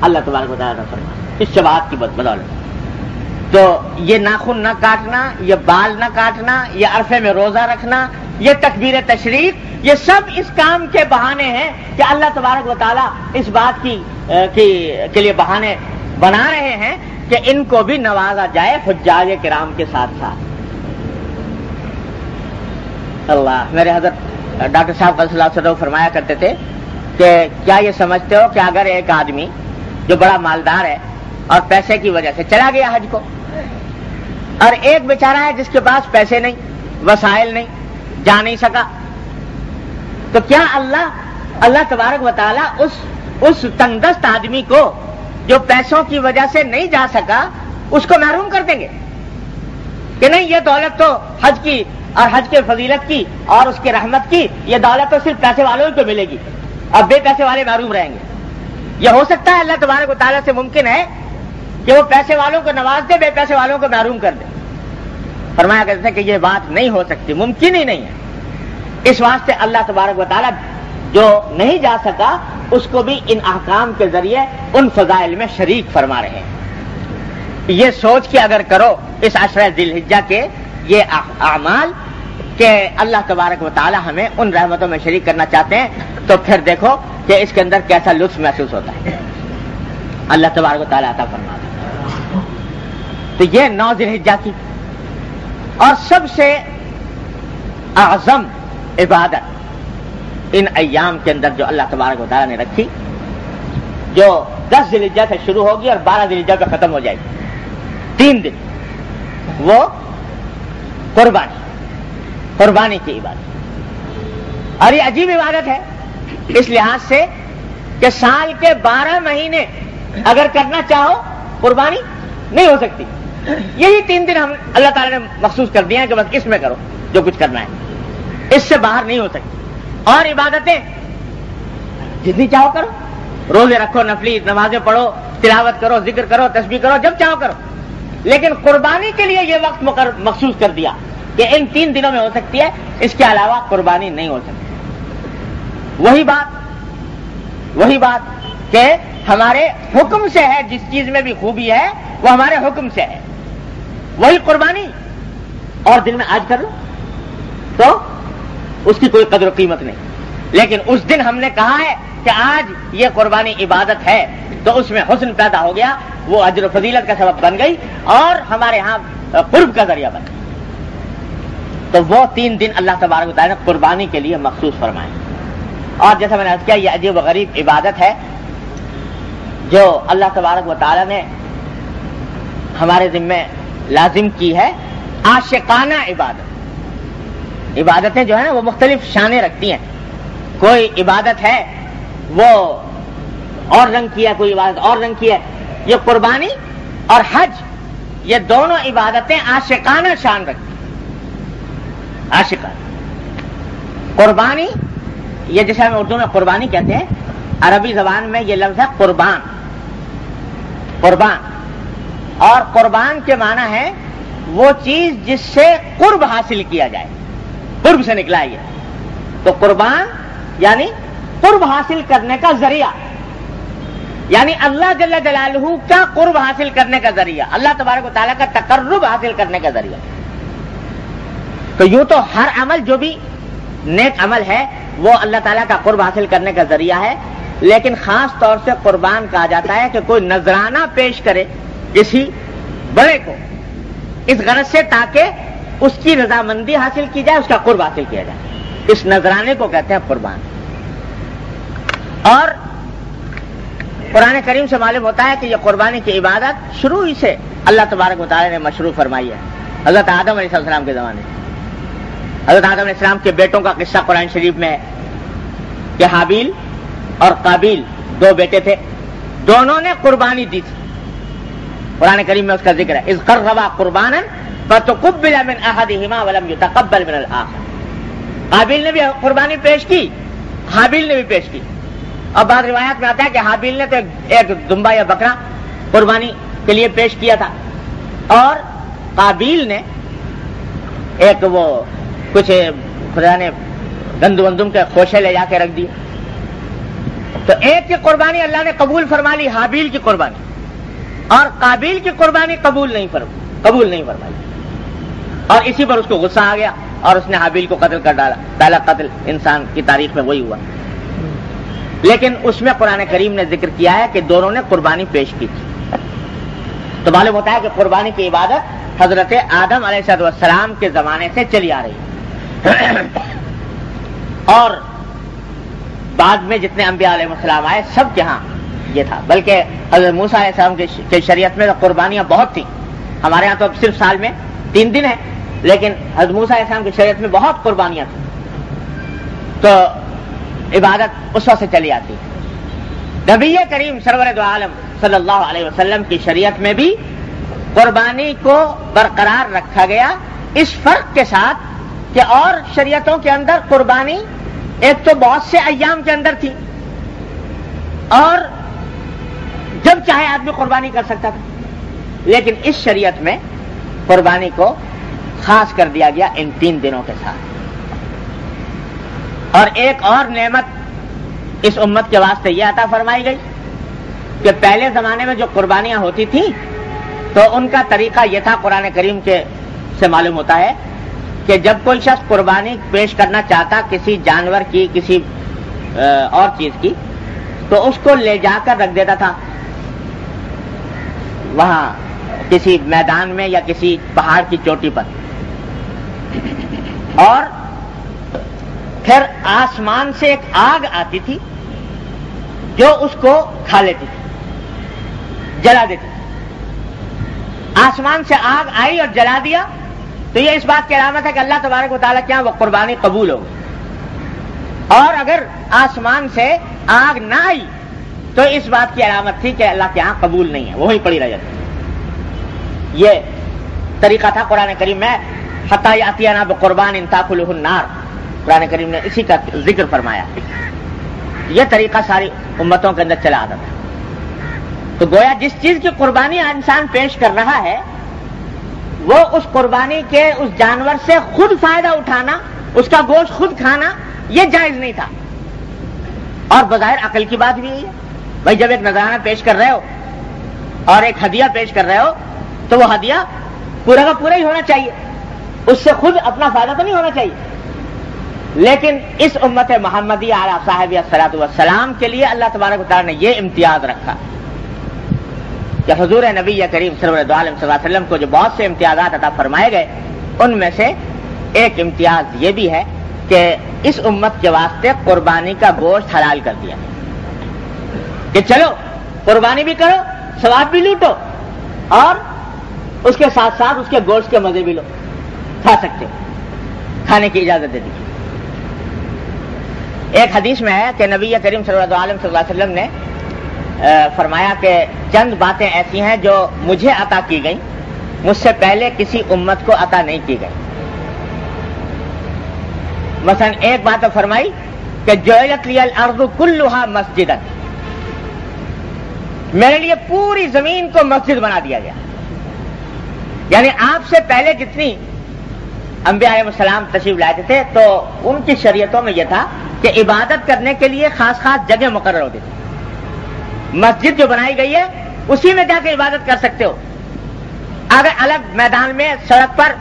اللہ تبارک و تعالیٰ فرمایا اس شباہت کی بدولت. تو یہ ناخن نہ کاٹنا، یہ بال نہ کاٹنا، یہ عرفے میں روزہ رکھنا، یہ تکبیر تشریق، یہ سب اس کام کے بہانے ہیں کہ اللہ تبارک و تعالیٰ اس بات کے لیے بہانے بنا رہے ہیں کہ ان کو بھی نوازا جائے حجاج کرام کے ساتھ ساتھ. اللہ، میرے حضرت ڈاکٹر صاحب صلی اللہ علیہ وسلم فرمایا کرتے تھے کہ کیا یہ سمجھتے ہو کہ اگر ایک آدمی جو بڑا مالدار ہے اور پیسے کی وجہ سے چلا گیا حج کو، اور ایک بیچارہ ہے جس کے پاس پیسے نہیں، وسائل نہیں، جا نہیں سکا، تو کیا اللہ تبارک و تعالیٰ اس تنگدست آدمی کو جو پیسوں کی وجہ سے نہیں جا سکا اس کو محروم کر دیں گے کہ نہیں یہ دولت تو حج کی اور حج کے فضیلت کی اور اس کے رحمت کی، یہ دولت تو صرف پیسے والوں کو ملے گی، اب بے پیسے والے محروم رہیں گے؟ یہ ہو سکتا ہے؟ اللہ تبارک و تعالیٰ سے ممکن ہے کہ وہ پیسے والوں کو نواز دے، بے پیسے والوں کو محروم کر دے. فرمایا کرتے ہیں کہ یہ بات نہیں ہو سکتی، ممکن ہی نہیں ہے. اس واسطے اللہ تبارک و تعالیٰ جو نہیں جا سکا اس کو بھی ان احکام کے ذریعے ان فضائل میں شریک فرما رہے ہیں. یہ سوچ کے اگر کرو اس عشرہ ذی الحجہ کے یہ اعمال کہ اللہ تبارک و تعالیٰ ہمیں ان رحمتوں میں شریک کرنا چاہتے ہیں تو پھر دیکھو کہ اس کے اندر کیسا لطف محسوس ہوتا ہے. اللہ تبارک و تعالیٰ عطا فرما دے. تو یہ 9 ذی الحجہ کی اور سب سے اعظم عبادت ان ایام کے اندر جو اللہ تبارک و تعالیٰ نے رکھی، جو 10 ذی الحجہ سے شروع ہوگی اور 12 ذی الحجہ پہ ختم ہو جائے گی، 3 دن، وہ قربانی کی عبادت. اور یہ عجیب عبادت ہے اس لحاظ سے کہ سال کے 12 مہینے اگر کرنا چاہو قربانی نہیں ہو سکتی. یہی 3 دن ہم اللہ تعالیٰ نے مخصوص کر دیا ہے کہ بس اس میں کرو جو کچھ کرنا ہے، اس سے باہر نہیں ہو سکتی. اور عبادتیں جتنی چاہو کرو، روزے رکھو، نفلی نمازیں پڑھو، تلاوت کرو، ذکر کرو، تسبیح کرو، جب چاہو کرو. لیکن قربانی کے لیے یہ وقت مخصوص کر دیا کہ ان 3 دنوں میں ہو سکتی ہے، اس کے علاوہ قربانی نہیں ہو سکتی. وہی بات کہ ہمارے حکم سے ہے، جس چیز میں بھی خوبی ہے وہ ہمارے حکم سے ہے. وہی قربانی اور دن میں آج کر لو تو اس کی کوئی قدر و قیمت نہیں. لیکن اس دن ہم نے کہا ہے کہ آج یہ قربانی عبادت ہے تو اس میں حسن پیدا ہو گیا، وہ اجر و فضیلت کا سبب بن گئی اور ہمارے ہاں قرب کا ذریعہ بن گئی. تو وہ 3 دن اللہ تبارک و تعالیٰ نے قربانی کے لیے مخصوص فرمائے. اور جیسا میں نے عرض کیا، یہ عجیب و غریب عبادت ہے جو اللہ تبارک و تعالیٰ نے ہمارے ذمہ لازم کی ہے. عاشقانہ عبادتیں جو ہیں وہ مختلف شانیں رکھتی ہیں. کوئی عبادت ہے وہ اور رنگ کی ہے، کوئی عبادت اور رنگ کی ہے. یہ قربانی اور حج، یہ دونوں عبادتیں عاشقانہ شان رکھتی ہیں. عاشقانہ قربانی، یہ جیسے ہم اردو میں قربانی کہتے ہیں، عربی زبان میں یہ لفظ ہے قربان. اور قربان کے معنی ہے وہ چیز جس سے قرب حاصل کیا جائے، قرب سے نکلا ہے. تو قربان یعنی قرب حاصل کرنے کا ذریعہ، یعنی اللہ جل جلالہ کا قرب حاصل کرنے کا ذریعہ، اللہ تبارک و تعالیٰ کا تقرب حاصل کرنے کا ذریعہ. تو یوں تو ہر عمل جو بھی نیک عمل ہے وہ اللہ تعالیٰ کا قرب حاصل کرنے کا ذریعہ ہے، لیکن خاص طور سے قربان کہا جاتا ہے کہ کوئی نذرانہ پیش کرے کسی بڑے کو اس غرض سے تاکہ اس کی رضامندی حاصل کی جائے، اس کا قرب حاصل کیا جائے، اس نذرانے کو کہتے ہیں قربان۔ اور قرآن کریم سے معلوم ہوتا ہے کہ یہ قربانی کی عبادت شروع ہی سے اللہ تبارک و تعالیٰ نے مشروع فرمائی ہے۔ حضرت آدم علیہ السلام کے زمانے میں حضرت آدم علیہ السلام کے بیٹوں کا قصہ قرآن شریف میں ہے کہ حابیل اور قابیل دو بیٹے تھے، دونوں نے قربانی دی تھی۔ قرآن کریم میں اس کا ذکر ہے، اذ قربا قربانا فتقبل من احدهما ولم يتقبل من الاخر۔ قابیل نے بھی قربانی پیش کی، حابیل نے بھی پیش کی، اور بعض روایات میں آتا ہے کہ حابیل نے تو ایک دمبا یا بکرا قربانی کے لیے پیش کیا تھا، اور قابیل نے ایک وہ کچھ خدا نے گندم کے خوشے لے جا کے رکھ دیے۔ تو ایک کی قربانی اللہ نے قبول فرما لی، حابیل کی قربانی، اور قابیل کی قربانی قبول نہیں فرمائی، اور اسی پر اس کو غصہ آ گیا اور اس نے حابیل کو قتل کر ڈالا۔ پہلا قتل انسان کی تاریخ میں وہی ہوا، لیکن اس میں قرآن کریم نے ذکر کیا ہے کہ دونوں نے قربانی پیش کی تھی۔ تو معلوم ہوتا ہے کہ قربانی کی عبادت حضرت آدم علیہ السلام کے زمانے سے چلی آ رہی ہے، اور بعد میں جتنے انبیاء علیہ السلام آئے سب کے ہاں یہ تھا، بلکہ حضرت موسیٰ علیہ السلام کی شریعت میں تو قربانیاں بہت تھیں۔ ہمارے ہاں تو اب صرف سال میں 3 دن ہیں، لیکن حضرت موسیٰ علیہ السلام کی شریعت میں بہت قربانیاں تھیں، تو عبادت اس وقت سے چلی آتی ہے۔ نبی کریم سرور دو عالم صلی اللہ علیہ وسلم کی شریعت میں بھی قربانی کو برقرار رکھا گیا، اس فرق کے ساتھ کہ اور شریعتوں کے اندر قربانی ایک تو بہت سے ایام کے اندر تھی، اور جب چاہے آدمی قربانی کر سکتا تھا، لیکن اس شریعت میں قربانی کو خاص کر دیا گیا ان 3 دنوں کے ساتھ۔ اور ایک اور نعمت اس امت کے واسطے یہ عطا فرمائی گئی کہ پہلے زمانے میں جو قربانیاں ہوتی تھیں تو ان کا طریقہ یہ تھا، قرآن کریم کے سے معلوم ہوتا ہے کہ جب کوئی شخص قربانی پیش کرنا چاہتا کسی جانور کی، کسی اور چیز کی، تو اس کو لے جا کر رکھ دیتا تھا وہاں کسی میدان میں یا کسی پہاڑ کی چوٹی پر، اور پھر آسمان سے ایک آگ آتی تھی جو اس کو کھا لیتی تھی، جلا دیتی تھی۔ آسمان سے آگ آئی اور جلا دیا تو یہ اس بات کی علامت ہے کہ اللہ تبارک و تعالیٰ کیا وہ قربانی قبول ہوگی، اور اگر آسمان سے آگ نہ آئی تو اس بات کی علامت تھی کہ اللہ کے یہاں قبول نہیں ہے، وہیں پڑی رہ جاتی۔ یہ طریقہ تھا قرآن کریم میں، حتی یأتینا بقربان تاکلہ النار، قرآن کریم نے اسی کا ذکر فرمایا۔ یہ طریقہ ساری امتوں کے اندر چلا آتا تھا۔ تو گویا جس چیز کی قربانی انسان پیش کر رہا ہے وہ اس قربانی کے اس جانور سے خود فائدہ اٹھانا، اس کا گوشت خود کھانا یہ جائز نہیں تھا، اور بظاہر عقل کی بات بھی ہے۔ بھائی جب ایک نذرانہ پیش کر رہے ہو اور ایک ہدیہ پیش کر رہے ہو تو وہ ہدیہ پورا کا پورا ہی ہونا چاہیے، اس سے خود اپنا فائدہ تو نہیں ہونا چاہیے۔ لیکن اس امت محمدی علیہ صاحب الصلاۃ والسلام کے لیے اللہ تبارک و تعالیٰ نے یہ امتیاز رکھا کہ حضور نبی کریم صلی اللہ علیہ وسلم کو جو بہت سے امتیازات عطا فرمائے گئے، ان میں سے ایک امتیاز یہ بھی ہے کہ اس امت کے واسطے قربانی کا گوشت حلال کر دیا کہ چلو قربانی بھی کرو، ثواب بھی لوٹو، اور اس کے ساتھ ساتھ اس کے گوشت کے مزے بھی لو، کھا سکتے، کھانے کی اجازت دے دی۔ ایک حدیث میں ہے کہ نبی کریم صلی اللہ علیہ وسلم نے فرمایا کہ چند باتیں ایسی ہیں جو مجھے عطا کی گئیں، مجھ سے پہلے کسی امت کو عطا نہیں کی گئی۔ مثلا ایک بات فرمائی کہ جعلت لی الارض کلھا مسجدا، میرے لیے پوری زمین کو مسجد بنا دیا گیا۔ یعنی آپ سے پہلے جتنی انبیاء علیہ السلام تشریف لائے تھے تو ان کی شریعتوں میں یہ تھا کہ عبادت کرنے کے لیے خاص خاص جگہ مقرر ہوتی تھی۔ مسجد جو بنائی گئی ہے اسی میں جا کے عبادت کر سکتے ہو، اگر الگ میدان میں سڑک پر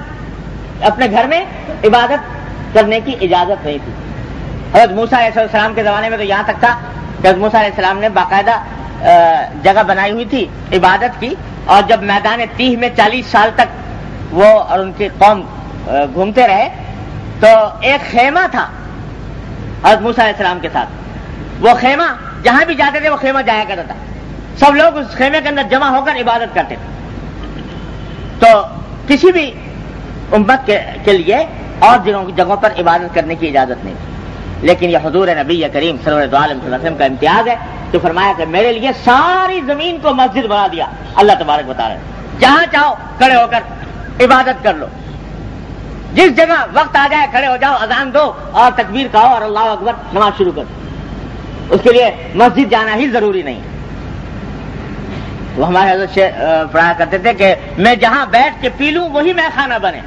اپنے گھر میں عبادت کرنے کی اجازت نہیں تھی. حضرت موسیٰ علیہ السلام کے زمانے میں تو یہاں تک تھا کہ حضرت موسیٰ علیہ السلام نے باقاعدہ جگہ بنائی ہوئی تھی عبادت کی, اور جب میدان تیہ میں 40 سال تک وہ اور ان کی قوم گھومتے رہے تو ایک خیمہ تھا حضرت موسیٰ علیہ السلام کے ساتھ. وہ خیمہ جہاں بھی جاتے تھے وہ خیمہ جایا کرتا تھا, سب لوگ اس خیمے کے اندر جمع ہو کر عبادت کرتے تھے. تو کسی بھی امت کے لیے اور جگہوں پر عبادت کرنے کی اجازت نہیں تھی, لیکن یہ حضور نبی کریم سرور دو عالم صلی اللہ علیہ وسلم کا امتیاز ہے جو فرمایا کہ میرے لیے ساری زمین کو مسجد بنا دیا اللہ تبارک و تعالی, جہاں چاہو کھڑے ہو کر عبادت کر لو, جس جگہ وقت آ جائے کھڑے ہو جاؤ, اذان دو اور تکبیر کہو اور اللہ اکبر, نماز شروع کر دو. اس کے لیے مسجد جانا ہی ضروری نہیں. وہ ہمارے حضرت پڑھایا کرتے تھے کہ میں جہاں بیٹھ کے پی لوں وہی میں خانہ بنے,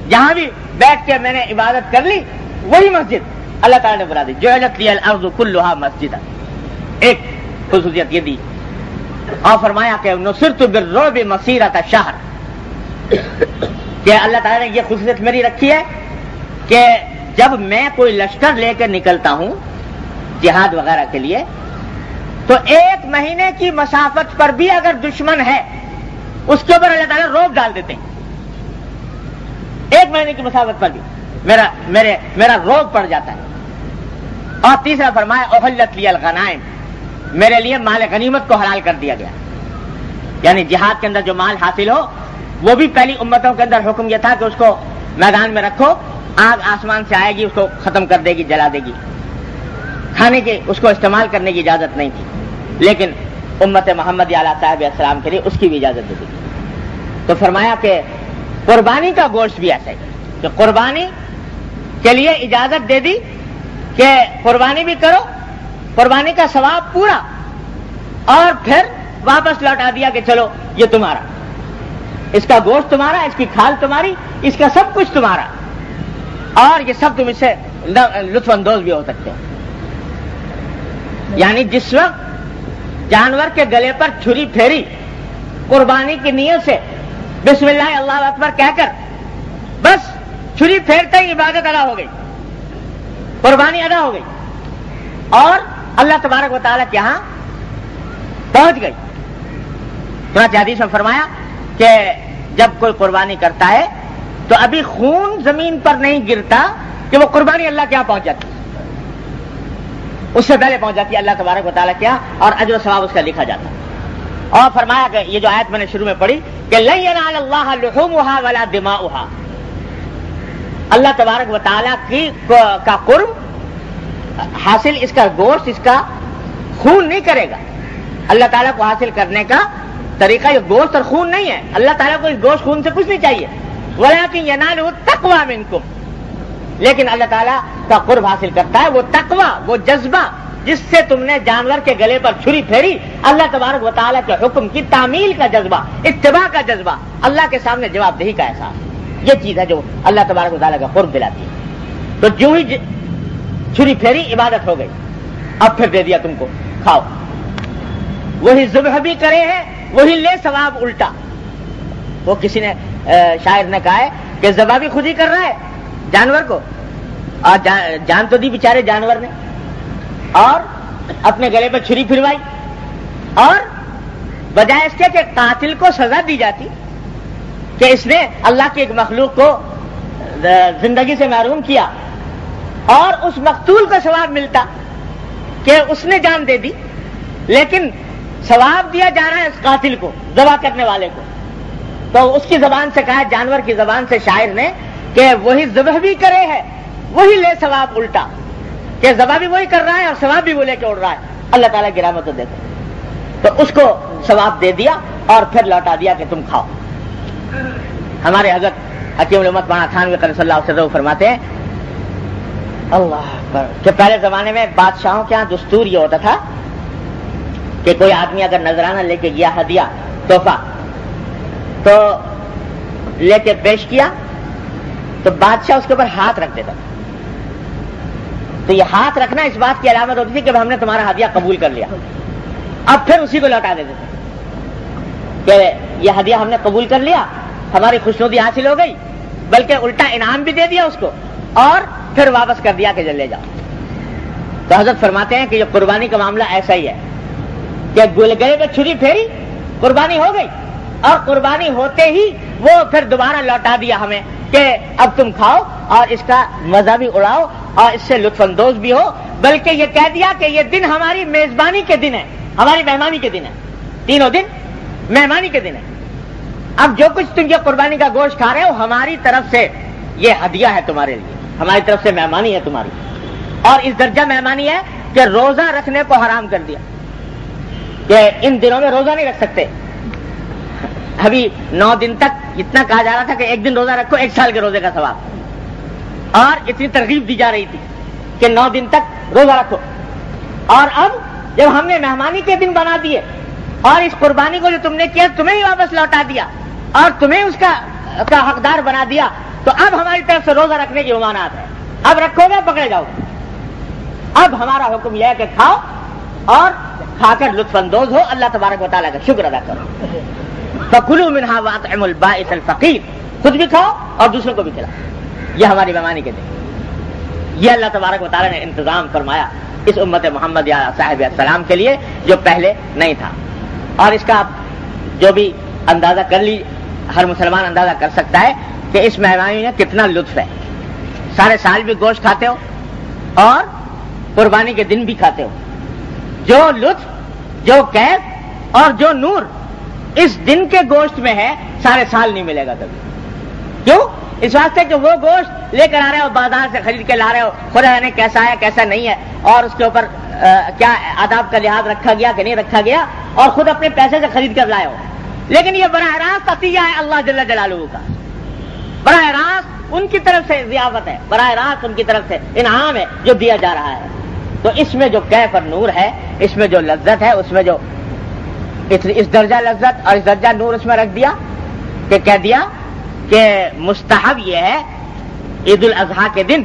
جہاں بھی بیٹھ کے میں نے عبادت کر لی وہی مسجد اللہ تعالیٰ نے بنا دی. جعلت لی الارض کلھا مسجدا, ایک خصوصیت یہ دی. اور فرمایا کہ نصرت بالرعب مسیرۃ شہر, کہ اللہ تعالیٰ نے یہ خصوصیت میری رکھی ہے کہ جب میں کوئی لشکر لے کر نکلتا ہوں جہاد وغیرہ کے لیے تو 1 مہینے کی مسافت پر بھی اگر دشمن ہے اس کے اوپر اللہ تعالیٰ رعب ڈال دیتے ہیں. 1 مہینے کی مسافت پر بھی میرا رعب پڑ جاتا ہے. اور تیسرا فرمایا احلت لی الغنائم, میرے لیے مال غنیمت کو حلال کر دیا گیا. یعنی جہاد کے اندر جو مال حاصل ہو وہ بھی پہلی امتوں کے اندر حکم یہ تھا کہ اس کو میدان میں رکھو, آگ آسمان سے آئے گی اس کو ختم کر دے گی, جلا دے گی. کھانے کی اس کو استعمال کرنے کی اجازت نہیں تھی, لیکن امت محمد علیہ صاحب السلام کے لیے اس کی بھی اجازت دے دی. تو فرمایا کہ قربانی کا گوشت بھی ایسا ہے کہ قربانی کے لیے اجازت دے دی کہ قربانی بھی کرو, قربانی کا ثواب پورا, اور پھر واپس لوٹا دیا کہ چلو یہ تمہارا, اس کا گوشت تمہارا, اس کی کھال تمہاری, اس کا سب کچھ تمہارا, اور یہ سب تم اس سے لطف اندوز بھی ہو سکتے ہو. یعنی جس وقت جانور کے گلے پر چھری پھیری قربانی کی نیت سے بسم اللہ اللہ اکبر کہہ کر بس چھری پھیرتے ہی عبادت ادا ہو گئی, قربانی ادا ہو گئی, اور اللہ تبارک و تعالیٰ کے یہاں پہنچ گئی. چنانچہ حدیث میں فرمایا کہ جب کوئی قربانی کرتا ہے تو ابھی خون زمین پر نہیں گرتا کہ وہ قربانی اللہ کے یہاں پہنچ جاتی, اس سے پہلے پہنچ جاتی ہے اللہ تبارک و تعالیٰ کے یہاں, اور اجر و ثواب اس کا لکھا جاتا. اور فرمایا کہ یہ جو آیت میں نے شروع میں پڑھی کہ لن ینال اللہ لحومها ولا دماؤها, اللہ تبارک و تعالیٰ کا قرب حاصل, اس کا گوشت, اس کا خون نہیں کرے گا. اللہ تعالیٰ کو حاصل کرنے کا طریقہ یہ گوشت اور خون نہیں ہے. اللہ تعالیٰ کو اس گوشت خون سے کچھ نہیں چاہیے. ولکن ینالہ التقوی منکم, لیکن اللہ تعالیٰ کا قرب حاصل کرتا ہے وہ تقوی, وہ جذبہ جس سے تم نے جانور کے گلے پر چھری پھیری, اللہ تبارک و تعالیٰ کے حکم کی تعمیل کا جذبہ, اتباع کا جذبہ, اللہ کے سامنے جواب دہی کا احساس. یہ چیز ہے جو اللہ تبارک و تعالیٰ کا قرب دلاتی ہے. تو جو ہی چھری پھیری عبادت ہو گئی, اب پھر دے دیا تم کو, کھاؤ. وہی ذبح بھی کرے ہیں وہی لے ثواب الٹا. وہ کسی نے شاعر نے کہا ہے کہ ذبح بھی خود ہی کر رہا ہے جانور کو, اور جان تو دی بیچارے جانور نے, اور اپنے گلے پہ چھری پھروائی, اور بجائے اس کے کہ قاتل کو سزا دی جاتی کہ اس نے اللہ کی ایک مخلوق کو زندگی سے محروم کیا, اور اس مقتول کو ثواب ملتا کہ اس نے جان دے دی, لیکن ثواب دیا جا رہا ہے اس قاتل کو, ذبح کرنے والے کو. تو اس کی زبان سے کہا, جانور کی زبان سے شاعر نے, کہ وہی ذبح بھی کرے ہے وہی لے ثواب الٹا, کہ ذبح بھی وہی کر رہا ہے اور ثواب بھی وہ لے کے اڑ رہا ہے. اللہ تعالیٰ کی رحمت دیتے, تو اس کو ثواب دے دیا اور پھر لوٹا دیا کہ تم کھاؤ. ہمارے حضرت حکیم الامت مولانا تھانوی قدس اللہ علیہ فرماتے ہیں اللہ اکبر کہ پہلے زمانے میں بادشاہوں کے یہاں دستور یہ ہوتا تھا کہ کوئی آدمی اگر نذرانہ لے کے گیا, ہدیہ تحفہ, تو لے کے پیش کیا تو بادشاہ اس کے اوپر ہاتھ رکھ دیتا. تو یہ ہاتھ رکھنا اس بات کی علامت ہوتی تھی کہ ہم نے تمہارا ہدیہ قبول کر لیا. اب پھر اسی کو لوٹا دیتے تھے کہ یہ ہدیہ ہم نے قبول کر لیا, ہماری خوشنودی حاصل ہو گئی, بلکہ الٹا انعام بھی دے دیا اس کو اور پھر واپس کر دیا کہ لے جاؤ. تو حضرت فرماتے ہیں کہ یہ قربانی کا معاملہ ایسا ہی ہے کہ گلے پہ چھری پھیری، قربانی ہو گئی، اور قربانی ہوتے ہی وہ پھر دوبارہ لوٹا دیا ہمیں کہ اب تم کھاؤ اور اس کا مزہ بھی اڑاؤ اور اس سے لطف اندوز بھی ہو، بلکہ یہ کہہ دیا کہ یہ دن ہماری میزبانی کے دن ہے، ہماری مہمانی کے دن ہے، تینوں دن مہمانی کے دن ہے. اب جو کچھ تم یہ قربانی کا گوشت کھا رہے ہو ہماری طرف سے یہ ہدیہ ہے تمہارے لیے، ہماری طرف سے مہمانی ہے تمہاری. اور اس درجہ مہمانی ہے کہ روزہ رکھنے کو حرام کر دیا کہ ان دنوں میں روزہ نہیں رکھ سکتے. ابھی 9 دن تک اتنا کہا جا رہا تھا کہ ایک دن روزہ رکھو 1 سال کے روزے کا ثواب، اور اتنی ترغیب دی جا رہی تھی کہ 9 دن تک روزہ رکھو. اور اب جب ہم نے مہمانی کے دن بنا دیے اور اس قربانی کو جو تم نے کیا تمہیں ہی واپس لوٹا دیا اور تمہیں اس کا حقدار بنا دیا، تو اب ہماری طرف سے روزہ رکھنے کی ممانعت ہے. اب رکھو گے پکڑے جاؤ گے. اب ہمارا حکم یہ ہے کہ کھاؤ اور کھا کر لطف اندوز ہو، اللہ تبارک و تعالیٰ کا شکر ادا کرو. فَكُلُوا مِنْهَا وَأَطْعِمُوا الْبَائِسَ الْفَقِيرَ، خود بھی کھاؤ اور دوسروں کو بھی کھلاؤ. یہ ہماری مہمانی کے دن یہ اللہ تبارک و تعالیٰ نے انتظام فرمایا اس امت محمد یا صاحب السلام کے لیے جو پہلے نہیں تھا. اور اس کا آپ جو بھی اندازہ کر لی، ہر مسلمان اندازہ کر سکتا ہے کہ اس مہمانی میں کتنا لطف ہے. سارے سال بھی گوشت کھاتے ہو اور قربانی کے دن بھی کھاتے ہو. جو لطف، جو کیف اور جو نور اس دن کے گوشت میں ہے سارے سال نہیں ملے گا کبھی. کیوں؟ اس واسطے کہ وہ گوشت لے کر آ رہے ہو، بازار سے خرید کے لا رہے ہو، خدا جانے کیسا ہے کیسا نہیں ہے، اور اس کے اوپر کیا آداب کا لحاظ رکھا گیا کہ نہیں رکھا گیا، اور خود اپنے پیسے سے خرید کر لائے ہو. لیکن یہ براہ راست عطیہ ہے اللہ جل جلالہ کا، براہ راست ان کی طرف سے ضیافت ہے، براہ راست ان کی طرف سے انعام ہے جو دیا جا رہا ہے. تو اس میں جو کیف اور نور ہے، اس میں جو لذت ہے، اس میں جو اس درجہ لذت اور اس درجہ نور اس میں رکھ دیا کہ کہہ دیا کہ مستحب یہ ہے عید الاضحیٰ کے دن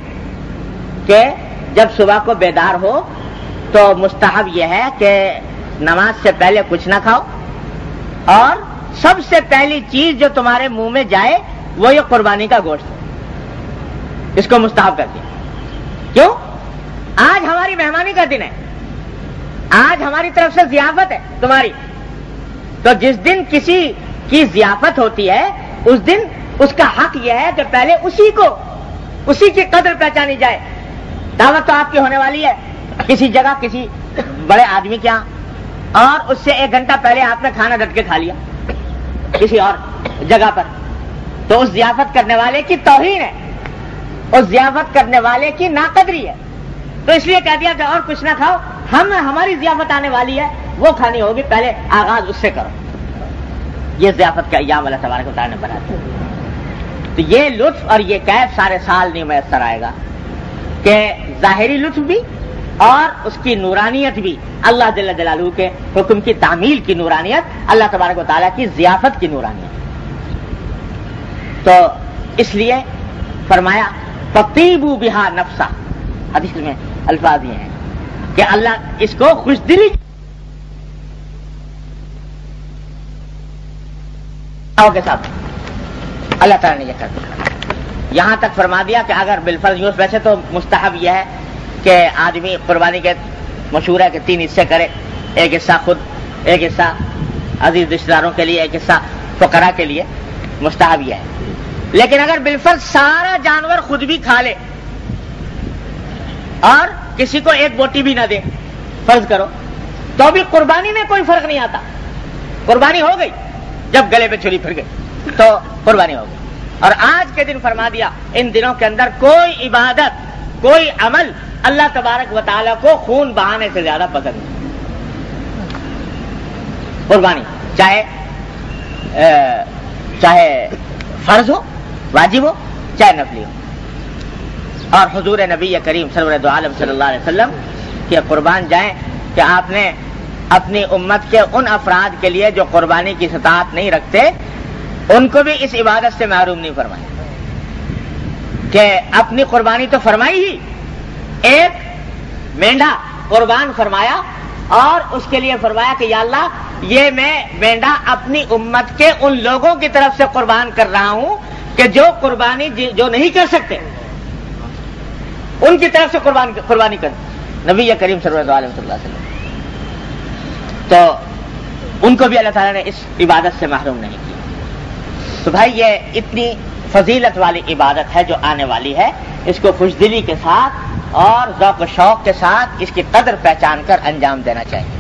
کہ جب صبح کو بیدار ہو تو مستحب یہ ہے کہ نماز سے پہلے کچھ نہ کھاؤ، اور سب سے پہلی چیز جو تمہارے منہ میں جائے وہ یہ قربانی کا گوشت ہے. اس کو مستحب کر دیا. کیوں؟ آج ہماری مہمانی کا دن ہے، آج ہماری طرف سے ضیافت ہے تمہاری. تو جس دن کسی کی ضیافت ہوتی ہے اس دن اس کا حق یہ ہے کہ پہلے اسی کی قدر پہچانی جائے. دعوت تو آپ کی ہونے والی ہے کسی جگہ کسی بڑے آدمی کے یہاں، اور اس سے 1 گھنٹہ پہلے آپ نے کھانا ڈٹ کے کھا لیا کسی اور جگہ پر، تو اس ضیافت کرنے والے کی توہین ہے، اس ضیافت کرنے والے کی ناقدری ہے. تو اس لیے کہہ دیا کہ اور کچھ نہ کھاؤ، ہماری ضیافت آنے والی ہے وہ کھانی ہوگی، پہلے آغاز اس سے کرو. یہ ضیافت کا ایام اللہ تبارک و تعالیٰ نے بنا دیا. تو یہ لطف اور یہ کیف سارے سال نہیں میسر آئے گا کہ ظاہری لطف بھی اور اس کی نورانیت بھی، اللہ جل جلالہ کے حکم کی تعمیل کی نورانیت، اللہ تبارک و تعالیٰ کی ضیافت کی نورانیت. تو اس لیے فرمایا فطیبوا بہا نفسا، حدیث میں الفاظ یہ ہیں کہ اللہ اس کو خوش دلی کے ساتھ اللہ تعالیٰ نے یہ کر دیا. یہاں تک فرما دیا کہ اگر بالفرض یوں، ویسے تو مستحب یہ ہے کہ آدمی قربانی کے مشہور ہے کہ 3 حصے کرے، ایک حصہ خود، ایک حصہ عزیز رشتہ داروں کے لیے، ایک حصہ فقراء کے لیے. مستحب یہ ہے. لیکن اگر بالفرض سارا جانور خود بھی کھا لے اور کسی کو 1 بوٹی بھی نہ دے، فرض کرو، تو بھی قربانی میں کوئی فرق نہیں آتا. قربانی ہو گئی، جب گلے پہ چھری پھر گئی تو قربانی ہو گئی. اور آج کے دن فرما دیا ان دنوں کے اندر کوئی عبادت، کوئی عمل اللہ تبارک و تعالیٰ کو خون بہانے سے زیادہ پسند نہیں. قربانی چاہے فرض ہو، واجب ہو، چاہے نفلی ہو. اور حضور نبی کریم سرور دو عالم صلی اللہ علیہ وسلم کہ قربان جائیں کہ آپ نے اپنی امت کے ان افراد کے لیے جو قربانی کی استطاعت نہیں رکھتے ان کو بھی اس عبادت سے محروم نہیں فرمایا کہ اپنی قربانی تو فرمائی ہی، ایک مینڈا قربان فرمایا اور اس کے لیے فرمایا کہ یا اللہ یہ میں مینڈا اپنی امت کے ان لوگوں کی طرف سے قربان کر رہا ہوں کہ جو قربانی جو نہیں کر سکتے ان کی طرف سے قربانی کر نبی کریم صلی اللہ علیہ وسلم، تو ان کو بھی اللہ تعالیٰ نے اس عبادت سے محروم نہیں کیا۔ تو بھائی یہ اتنی فضیلت والی عبادت ہے جو آنے والی ہے، اس کو خوشدلی کے ساتھ اور ذوق و شوق کے ساتھ اس کی قدر پہچان کر انجام دینا چاہیے۔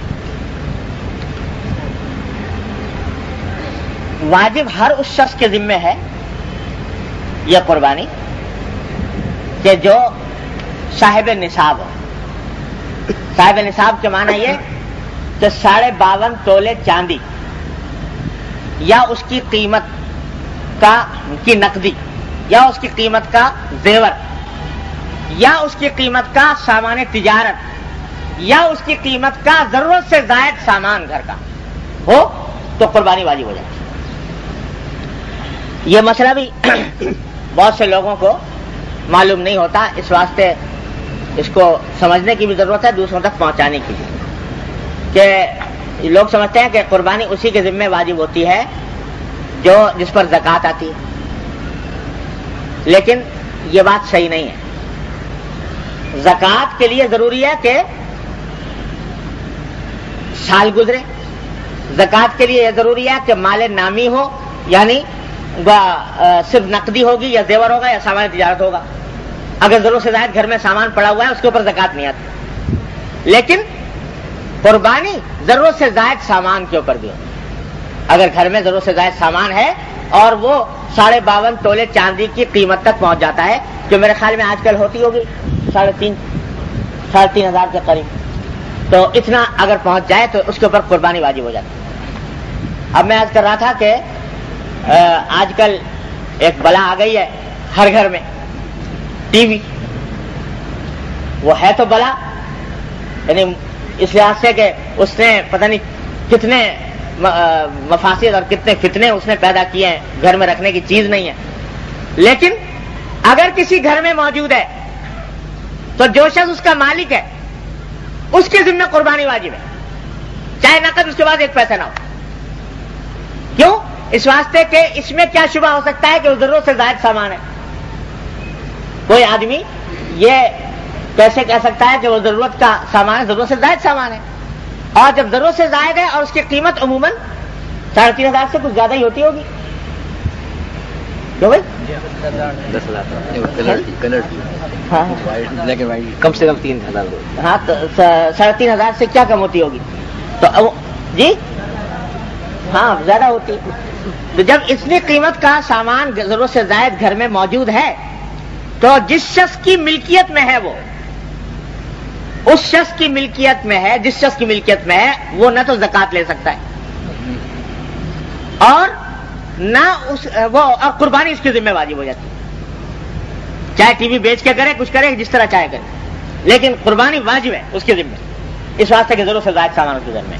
واجب ہر اس شخص کے ذمہ ہے یہ قربانی کہ جو صاحب نصاب ہو۔ صاحب نصاب کے معنی یہ کہ 52.5 تولے چاندی یا اس کی قیمت کی نقدی یا اس کی قیمت کا زیور یا اس کی قیمت کا سامان تجارت یا اس کی قیمت کا ضرورت سے زائد سامان گھر کا ہو تو قربانی واجب ہو جائے۔ یہ مسئلہ بھی بہت سے لوگوں کو معلوم نہیں ہوتا، اس واسطے اس کو سمجھنے کی بھی ضرورت ہے دوسروں تک پہنچانے کی بھی، کہ لوگ سمجھتے ہیں کہ قربانی اسی کے ذمہ واجب ہوتی ہے جس پر زکوٰۃ آتی ہے، لیکن یہ بات صحیح نہیں ہے۔ زکوٰۃ کے لیے ضروری ہے کہ سال گزرے، زکوٰۃ کے لیے یہ ضروری ہے کہ مال نامی ہو، یعنی صرف نقدی ہوگی یا زیور ہوگا یا سامان تجارت ہوگا۔ اگر ضرورت سے زائد گھر میں سامان پڑا ہوا ہے اس کے اوپر زکوٰۃ نہیں آتی، لیکن قربانی ضرورت سے زائد سامان کے اوپر بھی ہوگی۔ اگر گھر میں ضرورت سے زائد سامان ہے اور وہ 52.5 تولے چاندی کی قیمت تک پہنچ جاتا ہے، جو میرے خیال میں آج کل ہوتی ہوگی 3,500 ہزار کے قریب، تو اتنا اگر پہنچ جائے تو اس کے اوپر قربانی واجب ہو جاتی ہے۔ اب میں عرض کر رہا تھا کہ آج کل ایک بلا آ گئی ہے ہر گھر میں، ٹی وی۔ وہ ہے تو بلا، یعنی اس لحاظ سے کہ اس نے پتہ نہیں کتنے مفاسد اور کتنے فتنے اس نے پیدا کیے ہیں، گھر میں رکھنے کی چیز نہیں ہے۔ لیکن اگر کسی گھر میں موجود ہے تو جو شخص اس کا مالک ہے اس کے ذمہ قربانی واجب ہے، چاہے نقد اس کے بعد 1 پیسہ نہ ہو۔ کیوں؟ اس واسطے کہ اس میں کیا شبہ ہو سکتا ہے کہ وہ ضرورت سے زائد سامان ہے۔ کوئی آدمی یہ کیسے کہہ سکتا ہے کہ وہ ضرورت کا سامان ہے، ضرورت سے زائد سامان ہے، اور جب ضرورت سے زائد ہے اور اس کی قیمت عموماً 3,500 سے کچھ زیادہ ہی ہوتی ہوگی، کیوں بھائی؟ 10,000 کم سے کم 3,000۔ ہاں تو 3,500 سے کیا کم ہوتی ہوگی؟ تو جی ہاں زیادہ ہوتی ہے۔ تو جب اتنی قیمت کا سامان ضرورت سے زائد گھر میں موجود ہے تو جس شخص کی ملکیت میں ہے وہ اس شخص کی ملکیت میں ہے، جس شخص کی ملکیت میں ہے وہ نہ تو زکوٰۃ لے سکتا ہے اور نہ اور قربانی اس کی ذمہ واجب ہو جاتی ہے، چاہے ٹی وی بیچ کے کرے، کچھ کرے، جس طرح چاہے کرے، لیکن قربانی واجب ہے اس کے ذمہ، اس واسطے کہ ضرورت سے زائد سامان اس کے ذمہ ہے۔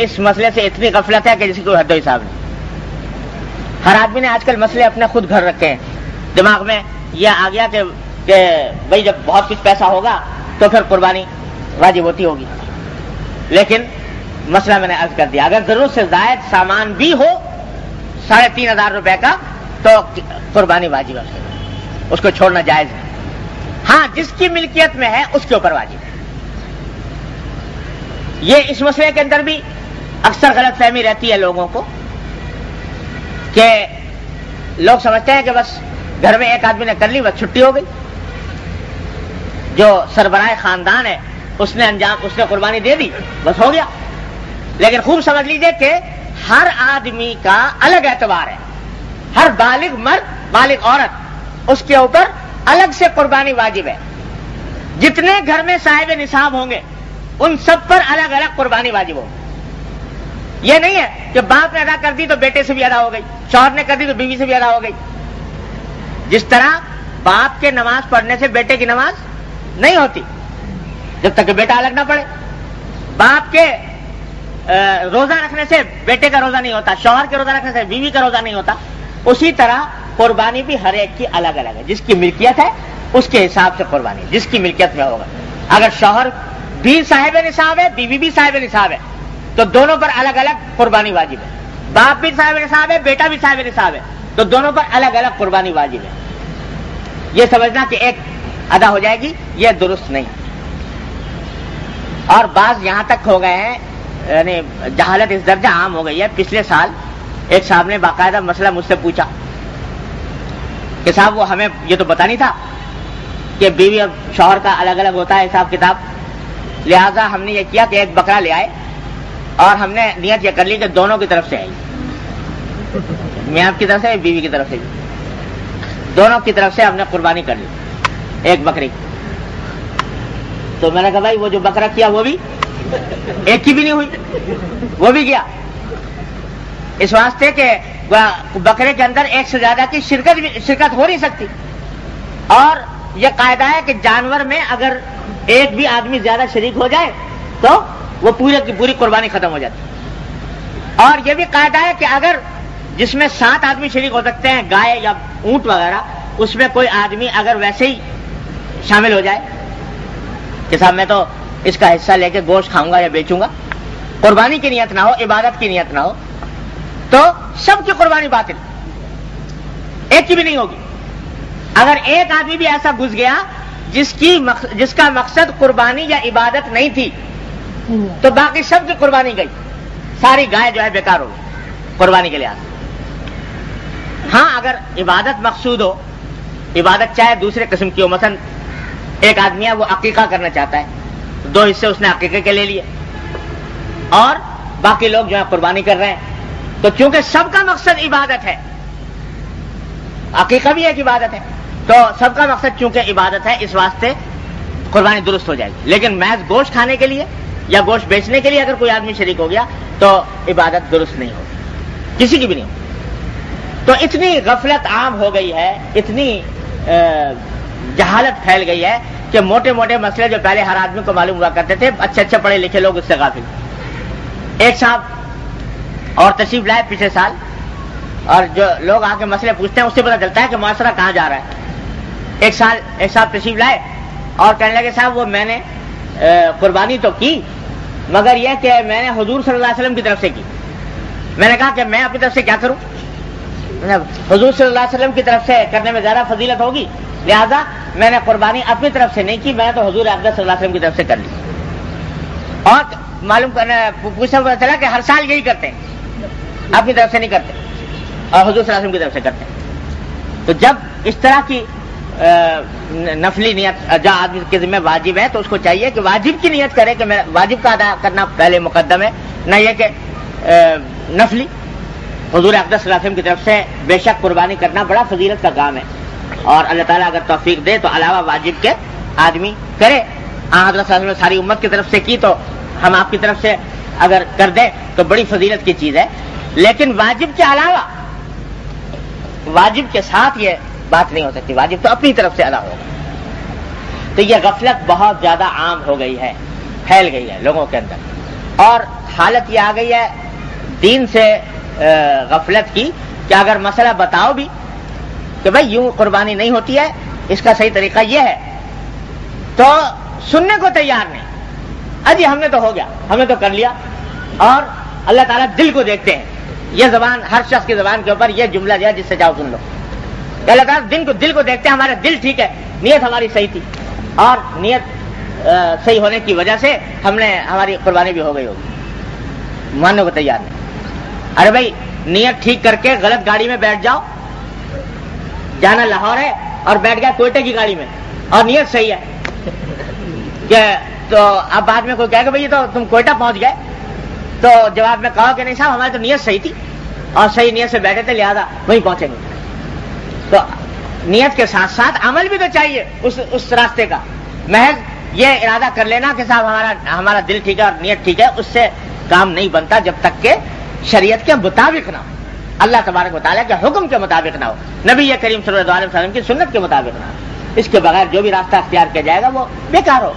اس مسئلے سے اتنی غفلت ہے کہ جس کی کوئی حد و حساب نہیں۔ ہر آدمی نے آج کل مسئلے اپنے خود گھر رکھے ہیں، دماغ میں یہ آ گیا کہ بھائی جب بہت کچھ پیسہ ہوگا تو پھر قربانی واجب ہوتی ہوگی، لیکن مسئلہ میں نے عرض کر دیا، اگر ضرورت سے زائد سامان بھی ہو 3,500 روپے کا تو قربانی واجب ہے، اس کو چھوڑنا جائز ہے۔ ہاں جس کی ملکیت میں ہے اس کے اوپر واجب ہے۔ یہ اس مسئلے کے اندر بھی اکثر غلط فہمی رہتی ہے لوگوں کو کہ لوگ سمجھتے ہیں کہ بس گھر میں ایک آدمی نے کر لی بس چھٹی ہو گئی، جو سربراہ خاندان ہے اس نے قربانی دے دی بس ہو گیا۔ لیکن خوب سمجھ لیجئے کہ ہر آدمی کا الگ اعتبار ہے، ہر بالغ مرد بالغ عورت اس کے اوپر الگ سے قربانی واجب ہے۔ جتنے گھر میں صاحب نصاب ہوں گے ان سب پر الگ الگ قربانی واجب ہوگی۔ یہ نہیں ہے کہ باپ نے ادا کر دی تو بیٹے سے بھی ادا ہو گئی، شوہر نے کر دی تو بیوی سے بھی ادا ہو گئی۔ جس طرح باپ کے نماز پڑھنے سے بیٹے کی نماز نہیں ہوتی جب تک کہ بیٹا الگ نہ پڑھے، باپ کے روزہ رکھنے سے بیٹے کا روزہ نہیں ہوتا، شوہر کے روزہ رکھنے سے بیوی کا روزہ نہیں ہوتا، اسی طرح قربانی بھی ہر ایک کی الگ الگ ہے۔ جس کی ملکیت ہے اس کے حساب سے قربانی جس کی ملکیت میں ہوگا۔ اگر شوہر بھی صاحب نصاب ہے، بیوی بھی صاحب نصاب ہے تو دونوں پر الگ الگ قربانی واجب ہے۔ باپ بھی صاحب نصاب ہے، بیٹا بھی صاحب نصاب ہے تو دونوں پر الگ الگ قربانی واجب ہے. یہ سمجھنا کہ ایک ادا ہو جائے گی یہ درست نہیں. اور بعض یہاں تک ہو گئے ہیں، یعنی جہالت اس درجہ عام ہو گئی ہے. پچھلے سال ایک صاحب نے باقاعدہ مسئلہ مجھ سے پوچھا کہ صاحب وہ ہمیں یہ تو پتا نہیں تھا کہ بیوی اور شوہر کا الگ الگ ہوتا ہے حساب کتاب، لہذا ہم نے یہ کیا کہ ایک بکرا لے آئے اور ہم نے نیت یہ کر لی کہ دونوں کی طرف سے آئی، میاں کی طرف سے بیوی کی طرف سے، دونوں کی طرف سے ہم نے قربانی کر لی ایک بکری. تو میں نے کہا بھائی وہ جو بکرا کیا وہ بھی ایک کی بھی نہیں ہوئی، وہ بھی گیا، اس واسطے کہ بکرے کے اندر ایک سے زیادہ کی شرکت ہو نہیں سکتی. اور یہ قاعدہ ہے کہ جانور میں اگر ایک بھی آدمی زیادہ شریک ہو جائے تو وہ پورے کی پوری قربانی ختم ہو جاتی. اور یہ بھی قاعدہ ہے کہ اگر جس میں 7 آدمی شریک ہو سکتے ہیں، گائے یا اونٹ وغیرہ، اس میں کوئی آدمی اگر ویسے ہی شامل ہو جائے کہ صاحب میں تو اس کا حصہ لے کے گوشت کھاؤں گا یا بیچوں گا، قربانی کی نیت نہ ہو، عبادت کی نیت نہ ہو، تو سب کی قربانی باطل، ایک کی بھی نہیں ہوگی. اگر ایک آدمی بھی ایسا گھس گیا جس کا مقصد قربانی یا عبادت نہیں تھی تو باقی سب کی قربانی گئی، ساری گائے جو ہے بیکار ہو گئی قربانی کے لحاظ. ہاں اگر عبادت مقصود ہو، عبادت چاہے دوسرے قسم کی ہو، مثلا ایک آدمی ہے وہ عقیقہ کرنا چاہتا ہے، 2 حصے اس نے عقیقے کے لے لیے اور باقی لوگ جو ہے قربانی کر رہے ہیں، تو چونکہ سب کا مقصد عبادت ہے، عقیقہ بھی ایک عبادت ہے، تو سب کا مقصد چونکہ عبادت ہے اس واسطے قربانی درست ہو جائے گی. لیکن محض گوشت کھانے کے لیے یا گوشت بیچنے کے لیے اگر کوئی آدمی شریک ہو گیا تو عبادت درست نہیں ہوگی، کسی کی بھی نہیں ہوگی. تو اتنی غفلت عام ہو گئی ہے، اتنی جہالت پھیل گئی ہے کہ موٹے موٹے مسئلے جو پہلے ہر آدمی کو معلوم ہوا کرتے تھے، اچھے اچھے پڑھے لکھے لوگ اس سے غافل. ایک صاحب اور تشریف لائے پچھلے سال، اور جو لوگ آ کے مسئلے پوچھتے ہیں اس سے پتہ چلتا ہے کہ معاشرہ کہاں جا رہا ہے. ایک صاحب تشریف لائے اور کہنے لگے صاحب وہ میں نے قربانی تو کی مگر یہ کہ میں نے حضور صلی اللہ علیہ وسلم کی طرف سے کی. میں نے کہا کہ میں اپنی طرف سے کیا کروں، حضور صلی اللہ علیہ وسلم کی طرف سے کرنے میں زیادہ فضیلت ہوگی، لہذا میں نے قربانی اپنی طرف سے نہیں کی، میں تو حضور اقدس صلی اللہ علیہ وسلم کی طرف سے کر لی. اور معلوم کرنا پوچھنا پتا چلا کہ ہر سال یہی کرتے ہیں، اپنی طرف سے نہیں کرتے اور حضور صلی اللہ علیہ وسلم کی طرف سے کرتے ہیں. تو جب اس طرح کی نفلی نیت جو آدمی کے ذمہ واجب ہے تو اس کو چاہیے کہ واجب کی نیت کرے کہ میں واجب کا ادا کرنا پہلے مقدم ہے، نہ یہ کہ نفلی. حضور اقدس صلی اللہ علیہ وسلم کی طرف سے بے شک قربانی کرنا بڑا فضیلت کا کام ہے، اور اللہ تعالیٰ اگر توفیق دے تو علاوہ واجب کے آدمی کرے. حضرت صلی اللہ علیہ وسلم نے ساری امت کی طرف سے کی تو ہم آپ کی طرف سے اگر کر دیں تو بڑی فضیلت کی چیز ہے. لیکن واجب کے علاوہ، واجب کے ساتھ یہ بات نہیں ہو سکتی، واجب تو اپنی طرف سے ادا ہوگا. تو یہ غفلت بہت زیادہ عام ہو گئی ہے، پھیل گئی ہے لوگوں کے اندر، اور حالت یہ آ گئی ہے دین سے غفلت کی کہ اگر مسئلہ بتاؤ بھی کہ بھائی یوں قربانی نہیں ہوتی ہے، اس کا صحیح طریقہ یہ ہے، تو سننے کو تیار نہیں. اجی ہم نے تو ہو گیا، ہم نے تو کر لیا. اور اللہ تعالیٰ دل کو دیکھتے ہیں. یہ زبان ہر شخص کی زبان کے اوپر یہ جملہ جو ہے جس سے چاہو سن لو، اللہ تعالیٰ دل کو دیکھتے ہیں. ہمارا دل ٹھیک ہے، نیت ہماری صحیح تھی، اور نیت صحیح ہونے کی وجہ سے ہماری قربانی بھی ہو گئی ہوگی. ماننے کو تیار نہیں. ارے بھائی نیت ٹھیک کر کے غلط گاڑی میں بیٹھ جاؤ، جانا لاہور ہے اور بیٹھ گیا کوئٹہ کی گاڑی میں اور نیت صحیح ہے کہ تو اب بعد میں کوئی کہے کہ بھائی تو تم کوئٹہ پہنچ گئے، تو جواب میں کہا کہ نہیں صاحب ہماری تو نیت صحیح تھی اور صحیح نیت سے بیٹھے تھے، لہذا وہیں پہنچیں گے. تو نیت کے ساتھ ساتھ عمل بھی تو چاہیے اس راستے کا. محض یہ ارادہ کر لینا کہ صاحب ہمارا دل ٹھیک ہے اور نیت ٹھیک ہے، اس سے کام نہیں بنتا جب تک کہ شریعت کے مطابق نہ ہو، اللہ تبارک و تعالیٰ کے حکم کے مطابق نہ ہو، نبی کریم صلی اللہ علیہ وسلم کی سنت کے مطابق نہ ہو. اس کے بغیر جو بھی راستہ اختیار کیا جائے گا وہ بیکار ہو.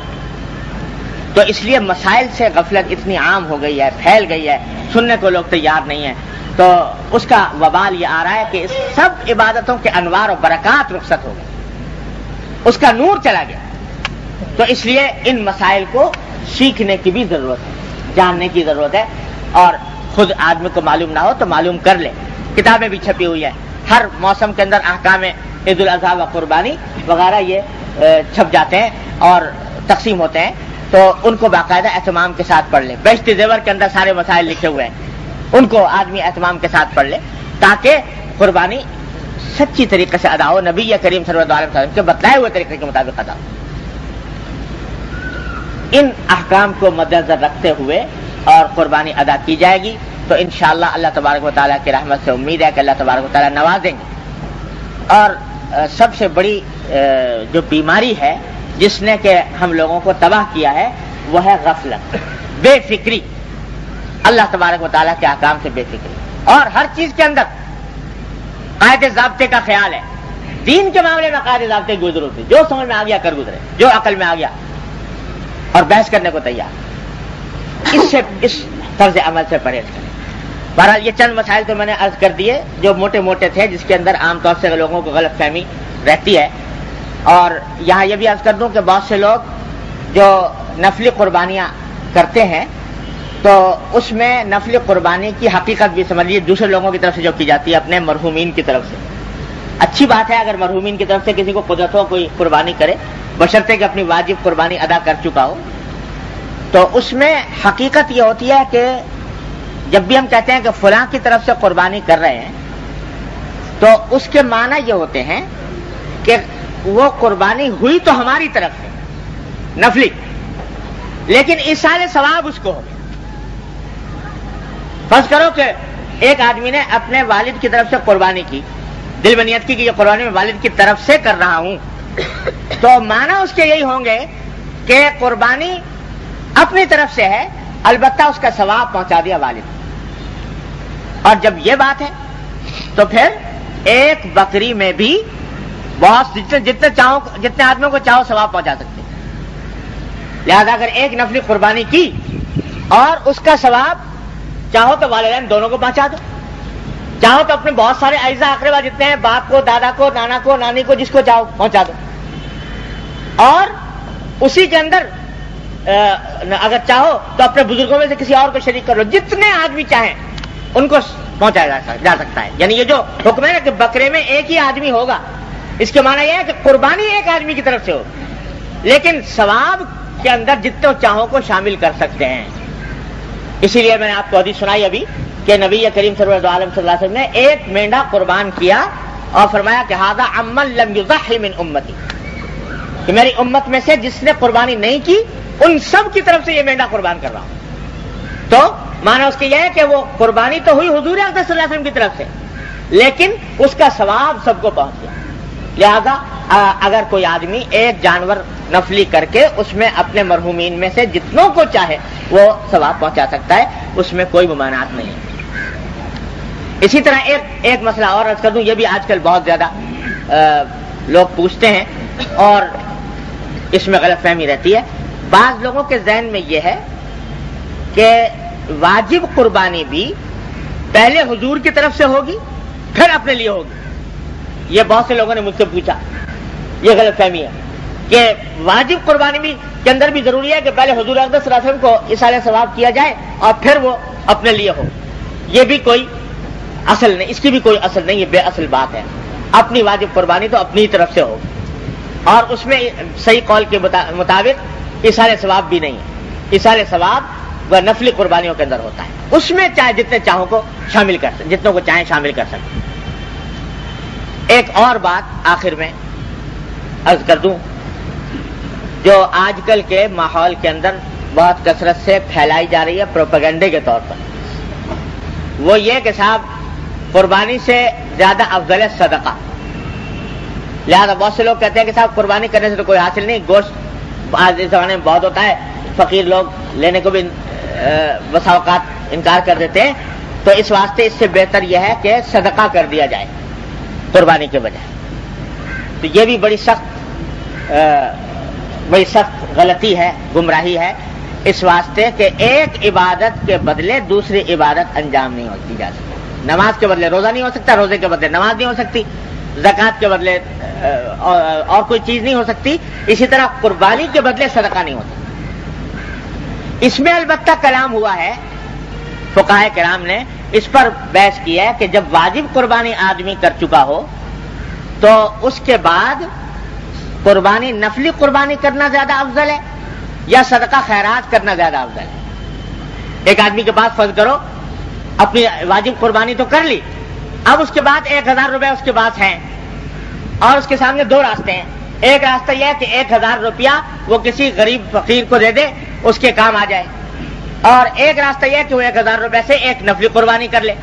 تو اس لیے مسائل سے غفلت اتنی عام ہو گئی ہے، پھیل گئی ہے، سننے کو لوگ تیار نہیں ہیں. تو اس کا وبال یہ آ رہا ہے کہ اس سب عبادتوں کے انوار و برکات رخصت ہو گئے، اس کا نور چلا گیا. تو اس لیے ان مسائل کو سیکھنے کی بھی ضرورت ہے، جاننے کی ضرورت ہے، اور خود آدمی کو معلوم نہ ہو تو معلوم کر لے. کتابیں بھی چھپی ہوئی ہیں، ہر موسم کے اندر احکام عید الاضحیٰ و قربانی وغیرہ یہ چھپ جاتے ہیں اور تقسیم ہوتے ہیں، تو ان کو باقاعدہ اہتمام کے ساتھ پڑھ لے. بہشتی زیور کے اندر سارے مسائل لکھے ہوئے ہیں، ان کو آدمی اہتمام کے ساتھ پڑھ لے تاکہ قربانی سچی طریقے سے ادا ہو، نبی کریم صلی اللہ علیہ وسلم کے بتلائے ہوئے طریقے کے مطابق ادا ہو. ان احکام کو مد نظر رکھتے ہوئے اور قربانی ادا کی جائے گی تو انشاءاللہ اللہ تبارک و تعالیٰ کی رحمت سے امید ہے کہ اللہ تبارک و تعالیٰ نوازیں گے. اور سب سے بڑی جو بیماری ہے جس نے کہ ہم لوگوں کو تباہ کیا ہے وہ ہے غفلت، بے فکری، اللہ تبارک و تعالیٰ کے احکام سے بے فکری. اور ہر چیز کے اندر قاعدے ضابطے کا خیال ہے. دین کے معاملے میں قاعدے ضابطے کی ضرورت ہے، جو سمجھ میں آ گیا کر گزرے، جو عقل میں آ گیا اور بحث کرنے کو تیار، اس طرز عمل سے پرہیز کریں. بہرحال یہ چند مسائل تو میں نے عرض کر دیے جو موٹے موٹے تھے، جس کے اندر عام طور سے لوگوں کو غلط فہمی رہتی ہے. اور یہاں یہ بھی عرض کر دوں کہ بہت سے لوگ جو نفلی قربانیاں کرتے ہیں تو اس میں نفلی قربانی کی حقیقت بھی سمجھ لیجیے دوسرے لوگوں کی طرف سے جو کی جاتی ہے، اپنے مرحومین کی طرف سے. اچھی بات ہے اگر مرحومین کی طرف سے کسی کو قدرت ہو کوئی قربانی کرے، بشرطے کہ اپنی واجب قربانی ادا کر چکا ہو. تو اس میں حقیقت یہ ہوتی ہے کہ جب بھی ہم کہتے ہیں کہ فلاں کی طرف سے قربانی کر رہے ہیں تو اس کے معنی یہ ہوتے ہیں کہ وہ قربانی ہوئی تو ہماری طرف سے نفلی، لیکن ایصال ثواب اس کو ہو. فرض کرو کہ ایک آدمی نے اپنے والد کی طرف سے قربانی کی، دل میں نیت کی کہ یہ قربانی میں والد کی طرف سے کر رہا ہوں، تو معنی اس کے یہی ہوں گے کہ قربانی اپنی طرف سے ہے، البتہ اس کا ثواب پہنچا دیا والد. اور جب یہ بات ہے تو پھر ایک بکری میں بھی بہت جتنے آدمیوں کو چاہو ثواب پہنچا سکتے. لہذا اگر ایک نفلی قربانی کی اور اس کا ثواب چاہو تو والدین دونوں کو پہنچا دو، چاہو تو اپنے بہت سارے اعزا اقربا جتنے ہیں، باپ کو، دادا کو، نانا کو، نانی کو، جس کو چاہو پہنچا دو. اور اسی کے اندر اگر چاہو تو اپنے بزرگوں میں سے کسی اور کو شریک کر لو، جتنے آدمی چاہیں ان کو پہنچایا جا سکتا ہے. یعنی یہ جو حکم ہے کہ بکرے میں ایک ہی آدمی ہوگا، اس کے معنی یہ ہے کہ قربانی ایک آدمی کی طرف سے ہو، لیکن ثواب کے اندر جتنے چاہوں کو شامل کر سکتے ہیں. اسی لیے میں نے آپ کو حدیث سنائی ابھی کہ نبی کریم صلی اللہ علیہ وسلم نے ایک مینڈا قربان کیا اور فرمایا کہ ھذا عمن لم یضحی من امتی، کہ میری امت میں سے جس نے قربانی نہیں کی ان سب کی طرف سے یہ مینڈا قربان کر رہا ہوں. تو معنی اس کے یہ ہے کہ وہ قربانی تو ہوئی حضور اقدس صلی اللہ علیہ وسلم کی طرف سے، لیکن اس کا ثواب سب کو پہنچ گیا. لہذا اگر کوئی آدمی ایک جانور نفلی کر کے اس میں اپنے مرحومین میں سے جتنوں کو چاہے وہ ثواب پہنچا سکتا ہے، اس میں کوئی ممانعت نہیں. اسی طرح ایک مسئلہ اور عرض کر دوں، یہ بھی آج کل بہت زیادہ لوگ پوچھتے ہیں اور اس میں غلط فہمی رہتی ہے. بعض لوگوں کے ذہن میں یہ ہے کہ واجب قربانی بھی پہلے حضور کی طرف سے ہوگی پھر اپنے لیے ہوگی. یہ بہت سے لوگوں نے مجھ سے پوچھا، یہ غلط فہمی ہے کہ واجب قربانی بھی کے اندر بھی ضروری ہے کہ پہلے حضور اقدس صلی اللہ علیہ وسلم کو ایصال ثواب کیا جائے اور پھر وہ اپنے لیے ہو. یہ بھی کوئی اصل نہیں، اس کی بھی کوئی اصل نہیں، یہ بے اصل بات ہے. اپنی واجب قربانی تو اپنی طرف سے ہوگی، اور اس میں صحیح قول کے مطابق ایصال ثواب بھی نہیں ہے. ایصال ثواب وہ نفلی قربانیوں کے اندر ہوتا ہے، اس میں چاہے جتنے چاہوں کو شامل کر سکتے، جتنوں کو چاہیں شامل کر سکتے. ایک اور بات آخر میں عرض کر دوں جو آج کل کے ماحول کے اندر بہت کثرت سے پھیلائی جا رہی ہے پروپیگنڈے کے طور پر، وہ یہ کہ صاحب قربانی سے زیادہ افضل ہے صدقہ. لہذا بہت سے لوگ کہتے ہیں کہ صاحب قربانی کرنے سے تو کوئی حاصل نہیں، گوشت آج اس زمانے میں بہت ہوتا ہے، فقیر لوگ لینے کو بھی بسا اوقات انکار کر دیتے ہیں، تو اس واسطے اس سے بہتر یہ ہے کہ صدقہ کر دیا جائے قربانی کے بجائے. تو یہ بھی بڑی سخت غلطی ہے، گمراہی ہے، اس واسطے کہ ایک عبادت کے بدلے دوسری عبادت انجام نہیں ہوتی جا سکتی. نماز کے بدلے روزہ نہیں ہو سکتا، روزے کے بدلے نماز نہیں ہو سکتی، زکوٰۃ کے بدلے اور کوئی چیز نہیں ہو سکتی. اسی طرح قربانی کے بدلے صدقہ نہیں ہوتا. اس میں البتہ کلام ہوا ہے فقہائے کرام نے اس پر بحث کی ہے کہ جب واجب قربانی آدمی کر چکا ہو تو اس کے بعد قربانی نفلی قربانی کرنا زیادہ افضل ہے یا صدقہ خیرات کرنا زیادہ افضل ہے؟ ایک آدمی کے پاس فرض کرو اپنی واجب قربانی تو کر لی، اب اس کے بعد 1000 روپے اس کے پاس ہیں اور اس کے سامنے دو راستے ہیں. ایک راستہ یہ ہے کہ 1000 روپیہ وہ کسی غریب فقیر کو دے دے، اس کے کام آ جائے، اور ایک راستہ یہ ہے کہ وہ 1000 روپے سے ایک نفلی قربانی کر لے.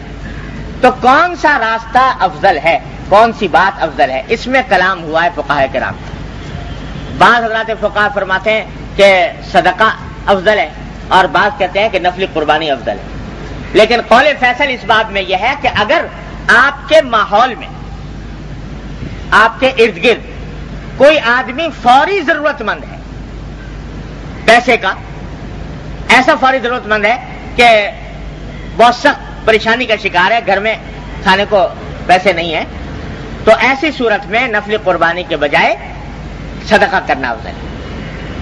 تو کون سا راستہ افضل ہے، کون سی بات افضل ہے؟ اس میں کلام ہوا ہے فقہاء کرام. بعض حضرات فقہاء فرماتے ہیں کہ صدقہ افضل ہے اور بعض کہتے ہیں کہ نفلی قربانی افضل ہے. لیکن قول فیصل اس بات میں یہ ہے کہ اگر آپ کے ماحول میں، آپ کے ارد گرد کوئی آدمی فوری ضرورت مند ہے پیسے کا، ایسا فوری ضرورت مند ہے کہ بہت سخت پریشانی کا شکار ہے، گھر میں کھانے کو پیسے نہیں ہیں، تو ایسی صورت میں نفلی قربانی کے بجائے صدقہ کرنا افضل ہے.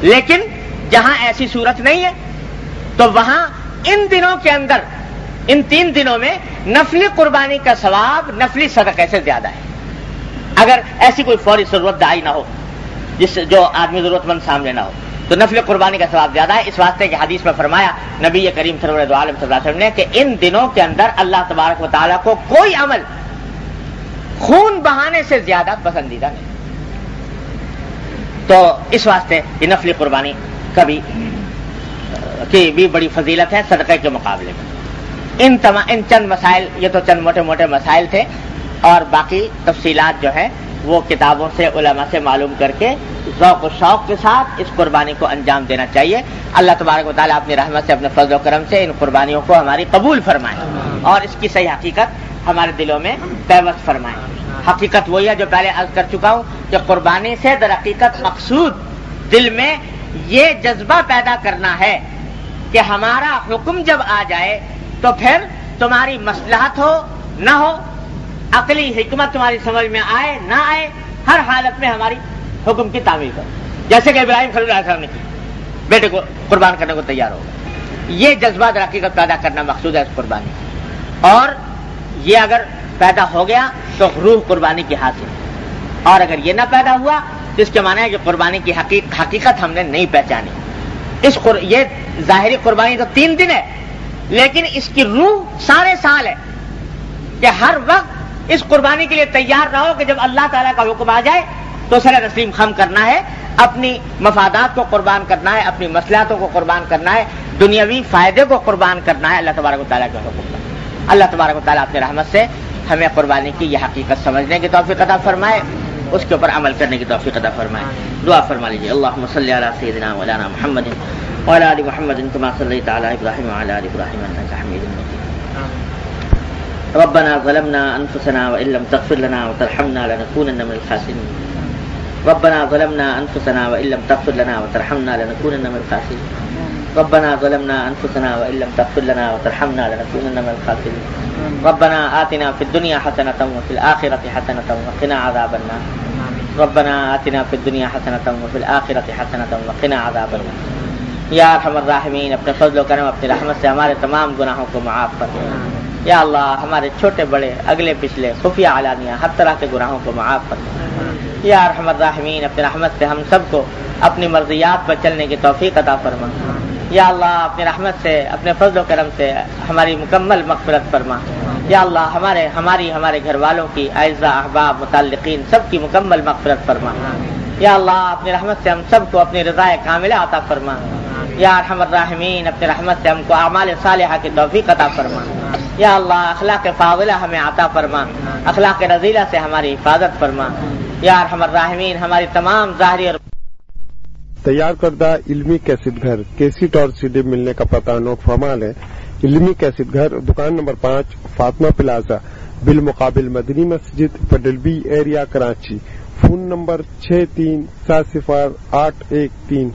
لیکن جہاں ایسی صورت نہیں ہے تو وہاں ان دنوں کے اندر، ان 3 دنوں میں نفلی قربانی کا ثواب نفلی صدقے سے زیادہ ہے، اگر ایسی کوئی فوری ضرورت دائی نہ ہو جس جو آدمی ضرورت مند سامنے نہ ہو تو نفل قربانی کا ثواب زیادہ ہے. اس واسطے کہ حدیث میں فرمایا نبی کریم صلی اللہ علیہ وسلم نے کہ ان دنوں کے اندر اللہ تبارک و تعالیٰ کو کوئی عمل خون بہانے سے زیادہ پسندیدہ نہیں. تو اس واسطے یہ نفلی قربانی کی بھی بڑی فضیلت ہے صدقے کے مقابلے میں. ان چند مسائل، یہ تو چند موٹے موٹے مسائل تھے، اور باقی تفصیلات جو ہے وہ کتابوں سے، علماء سے معلوم کر کے ذوق و شوق کے ساتھ اس قربانی کو انجام دینا چاہیے. اللہ تبارک و تعالیٰ اپنی رحمت سے، اپنے فضل و کرم سے ان قربانیوں کو ہماری قبول فرمائے اور اس کی صحیح حقیقت ہمارے دلوں میں پیوست فرمائے. حقیقت وہی ہے جو پہلے عرض کر چکا ہوں کہ قربانی سے در حقیقت مقصود دل میں یہ جذبہ پیدا کرنا ہے کہ ہمارا حکم جب آ جائے تو پھر تمہاری مصلحت ہو نہ ہو، عقلی حکمت تمہاری سمجھ میں آئے نہ آئے، ہر حالت میں ہماری حکم کی تعمیل کرو. جیسے کہ ابراہیم خلیل اللہ علیہ السلام نے کی، بیٹے کو قربان کرنے کو تیار ہو گئے. یہ جذبہ در حقیقت پیدا کرنا مقصود ہے اس قربانی، اور یہ اگر پیدا ہو گیا تو روح قربانی کی حاصل، اور اگر یہ نہ پیدا ہوا تو اس کے معنی ہے کہ قربانی کی حقیقت ہم نے نہیں پہچانی. یہ ظاہری قربانی تو 3 دن ہے، لیکن اس کی روح سارے سال ہے کہ ہر وقت اس قربانی کے لیے تیار رہو کہ جب اللہ تعالیٰ کا حکم آ جائے تو سر تسلیم خم کرنا ہے، اپنی مفادات کو قربان کرنا ہے، اپنی مصلحتوں کو قربان کرنا ہے، دنیاوی فائدے کو قربان کرنا ہے اللہ تبارک و تعالیٰ کے حکم پر. اللہ تبارک و تعالیٰ اپنی رحمت سے ہمیں قربانی کی یہ حقیقت سمجھنے کی توفیق عطا فرمائے، اس کے اوپر عمل کرنے کی توفیق عطا فرمائے. دعا فرما لیجیے. اللہم صلی علی سیدنا مولانا محمد وعلی آل محمد کما صلیت علی ابراہیم وعلی آل ابراہیم انک حمید مجید. ربنا ظلمنا انفسنا وان لم تغفر لنا وترحمنا لنكونن من الخاسرين. ربنا ظلمنا انفسنا وان لم تغفر لنا وترحمنا لنكونن من الخاسرين. ربنا ظلمنا انفسنا وان لم تغفر لنا وترحمنا لنكونن من الخاسرين. ربنا آتنا في الدنيا حسنة وفي الآخرة حسنة وقنا عذاب النار. ربنا آتنا في الدنيا حسنة وفي الآخرة حسنة وقنا عذاب النار. یا ارحم الراحمین، اپنے فضل و کرم، اپنی رحمت سے ہمارے تمام گناہوں کو معاف فرما. یا اللہ ہمارے چھوٹے بڑے، اگلے پچھلے، خفیہ علانیہ، ہر طرح کے گناہوں کو معاف فرما. یا ارحم الراحمین، اپنی رحمت سے ہم سب کو اپنی مرضیات پر چلنے کی توفیق عطا فرما. یا اللہ اپنی رحمت سے، اپنے فضل و کرم سے ہماری مکمل مغفرت فرما. یا اللہ ہمارے گھر والوں کی، اعزاء، احباب، متعلقین سب کی مکمل مغفرت فرما. یا اللہ اپنی رحمت سے ہم سب کو اپنی رضا کاملہ عطا فرما. یا ارحم الراحمین، اپنی رحمت سے ہم کو اعمال صالحہ کی توفیق عطا فرما. یا اللہ اخلاق فاضلہ ہمیں عطا فرما، اخلاق رذیلہ سے ہماری حفاظت فرما. یا ارحم الراحمین، ہماری تمام ظاہری اور تیار کردہ علمی کیسٹ گھر، کیسٹ اور CD ملنے کا پتہ نوٹ فرما لیں. علمی کیسٹ گھر، دکان نمبر 5، فاطمہ پلازا، بالمقابل مدنی مسجد، پڈل B area, Karachi. Phone number 63708113.